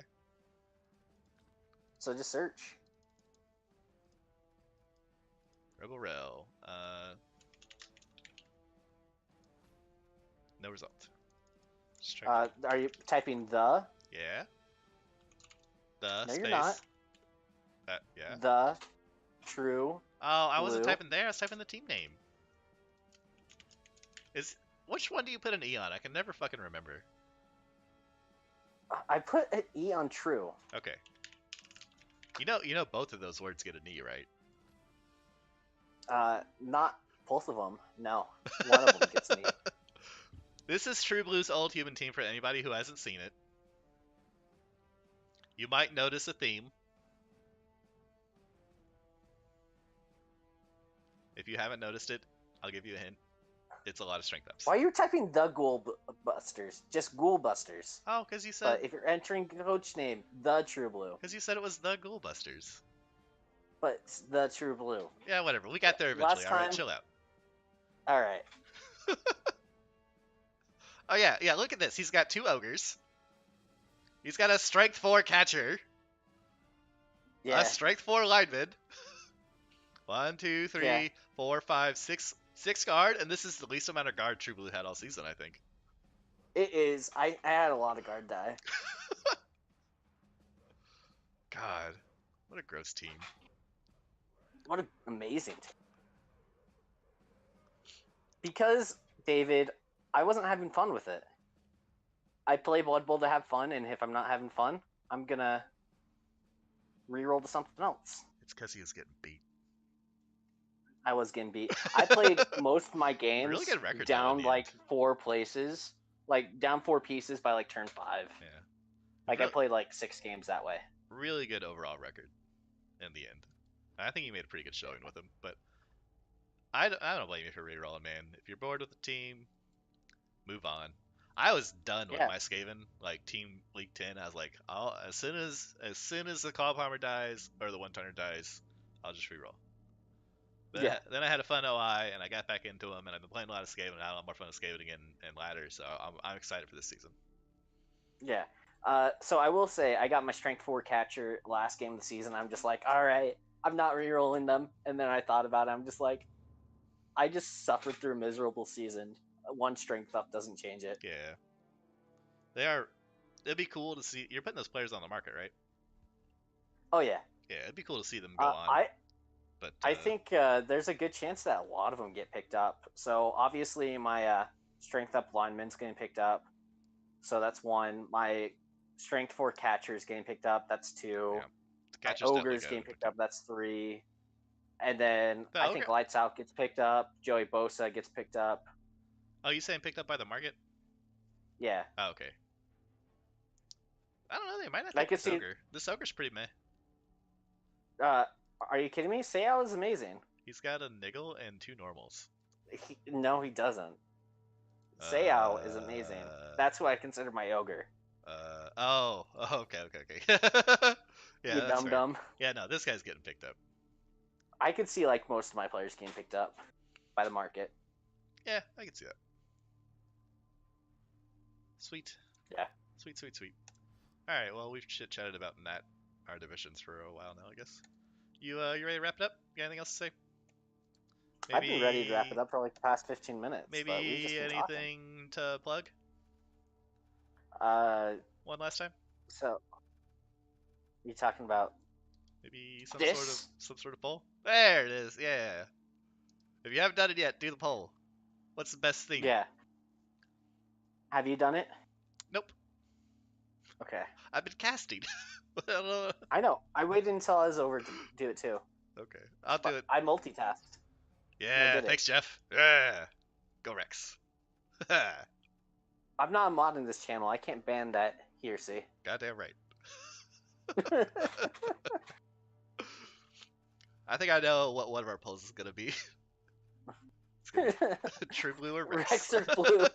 So just search. ReBBL. No result. Are you typing the? Yeah. The no, space. You're not. Yeah. The true. Oh, I wasn't typing there. I was typing the team name. Which one do you put an E on? I can never fucking remember. I put an E on true. Okay. You know both of those words get an E, right? Not both of them. No, one of them gets an E. This is True Blue's old human team for anybody who hasn't seen it. You might notice a theme. If you haven't noticed it, I'll give you a hint. It's a lot of strength ups. Why are you typing the Ghoulbusters? Just Ghoulbusters. Oh, because you said... But if you're entering coach name, the True Blue. Because you said it was the Ghoulbusters. But it's the True Blue. Yeah, whatever. We got there eventually. Alright, chill out. Alright. Oh, yeah, look at this. He's got 2 ogres. He's got a strength 4 catcher, a Yeah, strength 4 lineman. 1, 2, yeah, 3, 4, 5, 6, 6 guard, and this is the least amount of guard True Blue had all season, I think. it is. I had a lot of guard die. God, what a gross team. What an amazing team. Because, David, I wasn't having fun with it. I play Blood Bowl to have fun, and if I'm not having fun, I'm gonna reroll to something else. It's because he was getting beat. I was getting beat. I played most of my Really games good record though in down the end. like 4 places, like down 4 pieces by like turn 5. Yeah, Like I really, played like 6 games that way. really good overall record in the end. I think he made a pretty good showing with him, but I don't blame you for rerolling, man. If you're bored with the team, move on. I was done with Yeah, my Skaven, like Team League 10. I was like, as soon as the Call Palmer dies or the one toner dies, I'll just reroll. yeah, Then I had a fun OI and I got back into them, and I've been playing a lot of Skaven, and I had a lot more fun with Skaven again and ladder. So I'm excited for this season. yeah. So I will say I got my strength 4 catcher last game of the season. I'm just like, all right, I'm not rerolling them. And then I thought about it. I'm just like, I just suffered through a miserable season. One strength up doesn't change it. Yeah, they are. It'd be cool to see. You're putting those players on the market, right? Oh yeah. Yeah, it'd be cool to see them go on. I But I think there's a good chance that a lot of them get picked up. So obviously my strength up lineman's getting picked up. So that's one. My strength 4 catcher is getting picked up. That's 2. yeah, the My catcher's definitely ogre's going getting to pick picked up. up. That's 3. And then The I ogre. think Lights Out gets picked up. Joey Bosa gets picked up. Oh, you saying picked up by the market? Yeah, Oh, okay. I don't know. They might not I take could this see. ogre. This ogre's pretty meh. Uh, are you kidding me? Sayao is amazing. He's got a niggle and 2 normals. No, he doesn't. Sayao is amazing. Uh, That's what I consider my ogre. oh, okay, okay, okay. You Yeah, that's dum fair. dum. Yeah, no, this guy's getting picked up. I could see like most of my players getting picked up by the market. Yeah, I can see that. Sweet, Yeah. sweet, sweet, sweet. All right, well, we've chit chatted about that our divisions for a while now, I guess. You ready to wrap it up? You got anything else to say? I've been ready to wrap it Maybe up for like the past 15 minutes, but we've just maybe been talking. anything to plug? Uh, One last time? so you talking about Maybe this? some sort of poll? There it is. Yeah. If you haven't done it yet, do the poll. What's the best theme? Yeah. Have you done it? Nope. Okay. I've been casting. I don't know. I know. I waited until I was over to do it too. Okay, I'll do But it. I multitasked and I Yeah, did it. thanks, Jeff. Yeah, go Rex. I'm not modding this channel. I can't ban that here, see? Goddamn right. I think I know what one of our polls is gonna be. It's gonna be True Blue or Rex. Rex or Blue.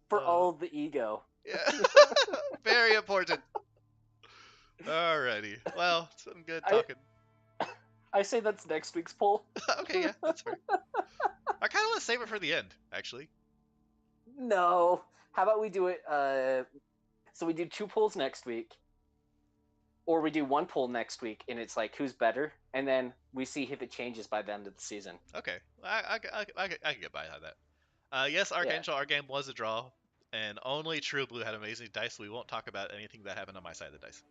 For all of the ego. Yeah, very important. Alrighty. Well, it's been good I talking. I say that's next week's poll. Okay, yeah, that's fair. I kind of want to save it for the end, actually. No. How about we do it so we do 2 polls next week. Or we do 1 poll next week and it's like who's better, and then we see if it changes by the end of the season. Okay, I can get by on that. Yes, Archangel, our game was a draw, and only True Blue had amazing dice. So we won't talk about anything that happened on my side of the dice.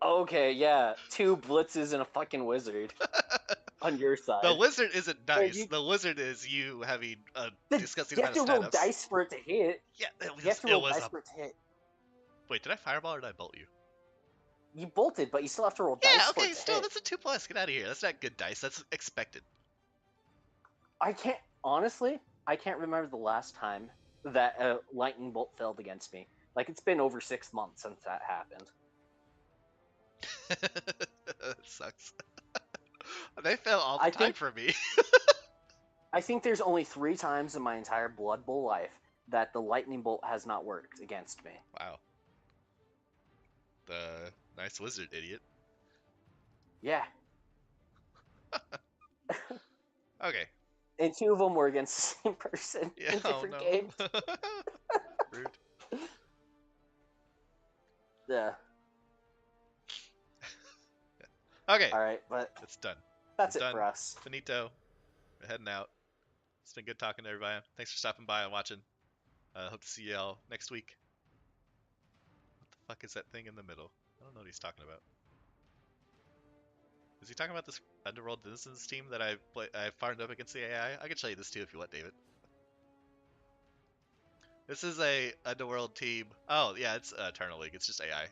Okay, yeah. 2 blitzes and a fucking wizard on your side. The wizard isn't dice. You, The wizard is you having a disgusting you have amount to of roll stateups. dice for it to hit. Yeah, You have to roll dice for it to hit. Wait, did I fireball or did I bolt you? You bolted, but you still have to roll Yeah, dice for okay, it to still, hit. that's a 2+. Get out of here. That's not good dice. That's expected. I can't remember the last time that a lightning bolt failed against me. Like, it's been over 6 months since that happened. That sucks. They fail all the I time think for me. I think there's only 3 times in my entire Blood Bowl life that the lightning bolt has not worked against me. Wow. The nice wizard, idiot. Yeah. Okay. and two of them were against the same person Yeah, in oh different no. games. Rude. Yeah. Okay, All right, but it's done. We're that's it done. for us. Finito. We're heading out. It's been good talking to everybody. Thanks for stopping by and watching. Hope to see you all next week. What the fuck is that thing in the middle? I don't know what he's talking about. Is he talking about this Underworld Denizens team that I farmed up against the AI? I can show you this too if you want, David. This is a Underworld team. Oh yeah, it's Eternal League. It's just AI.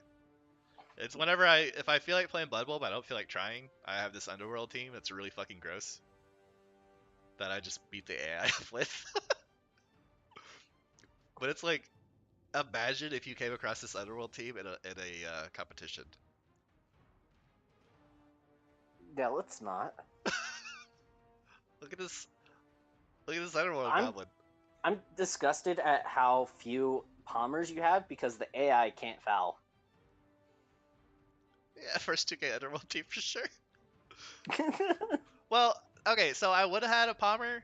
It's whenever if I feel like playing Blood Bowl but I don't feel like trying, I have this Underworld team that's really fucking gross that I just beat the AI up with. But it's like, imagine if you came across this Underworld team in a competition. Yeah, let's not. Look at this. Look at this Underworld I'm Goblin. I'm disgusted at how few Palmers you have because the AI can't foul. Yeah, first 2K Underworld team for sure. Well, okay, so I would have had a Palmer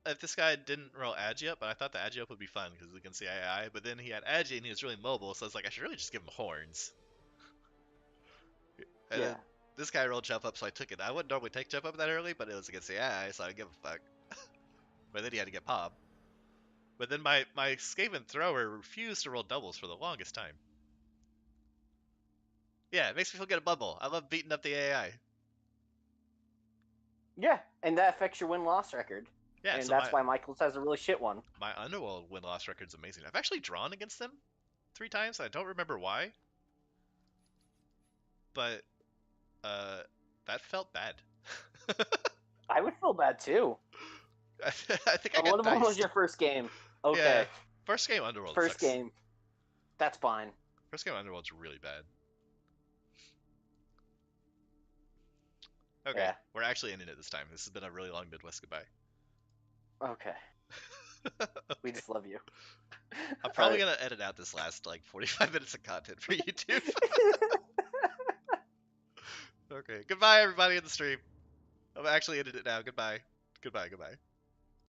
if this guy didn't roll Agi up, but I thought the Agi up would be fun because it's against the AI. But then he had Agi and he was really mobile, so I was like, I should really just give him horns. And then Yeah. this guy rolled jump up, so I took it. I wouldn't normally take jump up that early, but it was against the AI, so I didn't give a fuck. But then he had to get Pob. But then my Skaven thrower refused to roll doubles for the longest time. Yeah, it makes me feel good at Bubble. I love beating up the AI. Yeah, and that affects your win-loss record. Yeah, And so that's why Michaels has a really shit one. my Underworld win-loss record's amazing. I've actually drawn against them 3 times. I don't remember why, but uh, that felt bad. I would feel bad too. I think I Oh, one got of them was diced. your first game. Yeah, Okay, first game Underworld first sucks. game. That's fine. First game Underworld's really bad. Okay, Yeah. we're actually ending it this time. This has been a really long Midwest goodbye. Okay. We Okay. just love you. I'm All probably right. gonna edit out this last like 45 minutes of content for YouTube. Okay, goodbye everybody in the stream. I'm actually ending it now. Goodbye. Goodbye, goodbye.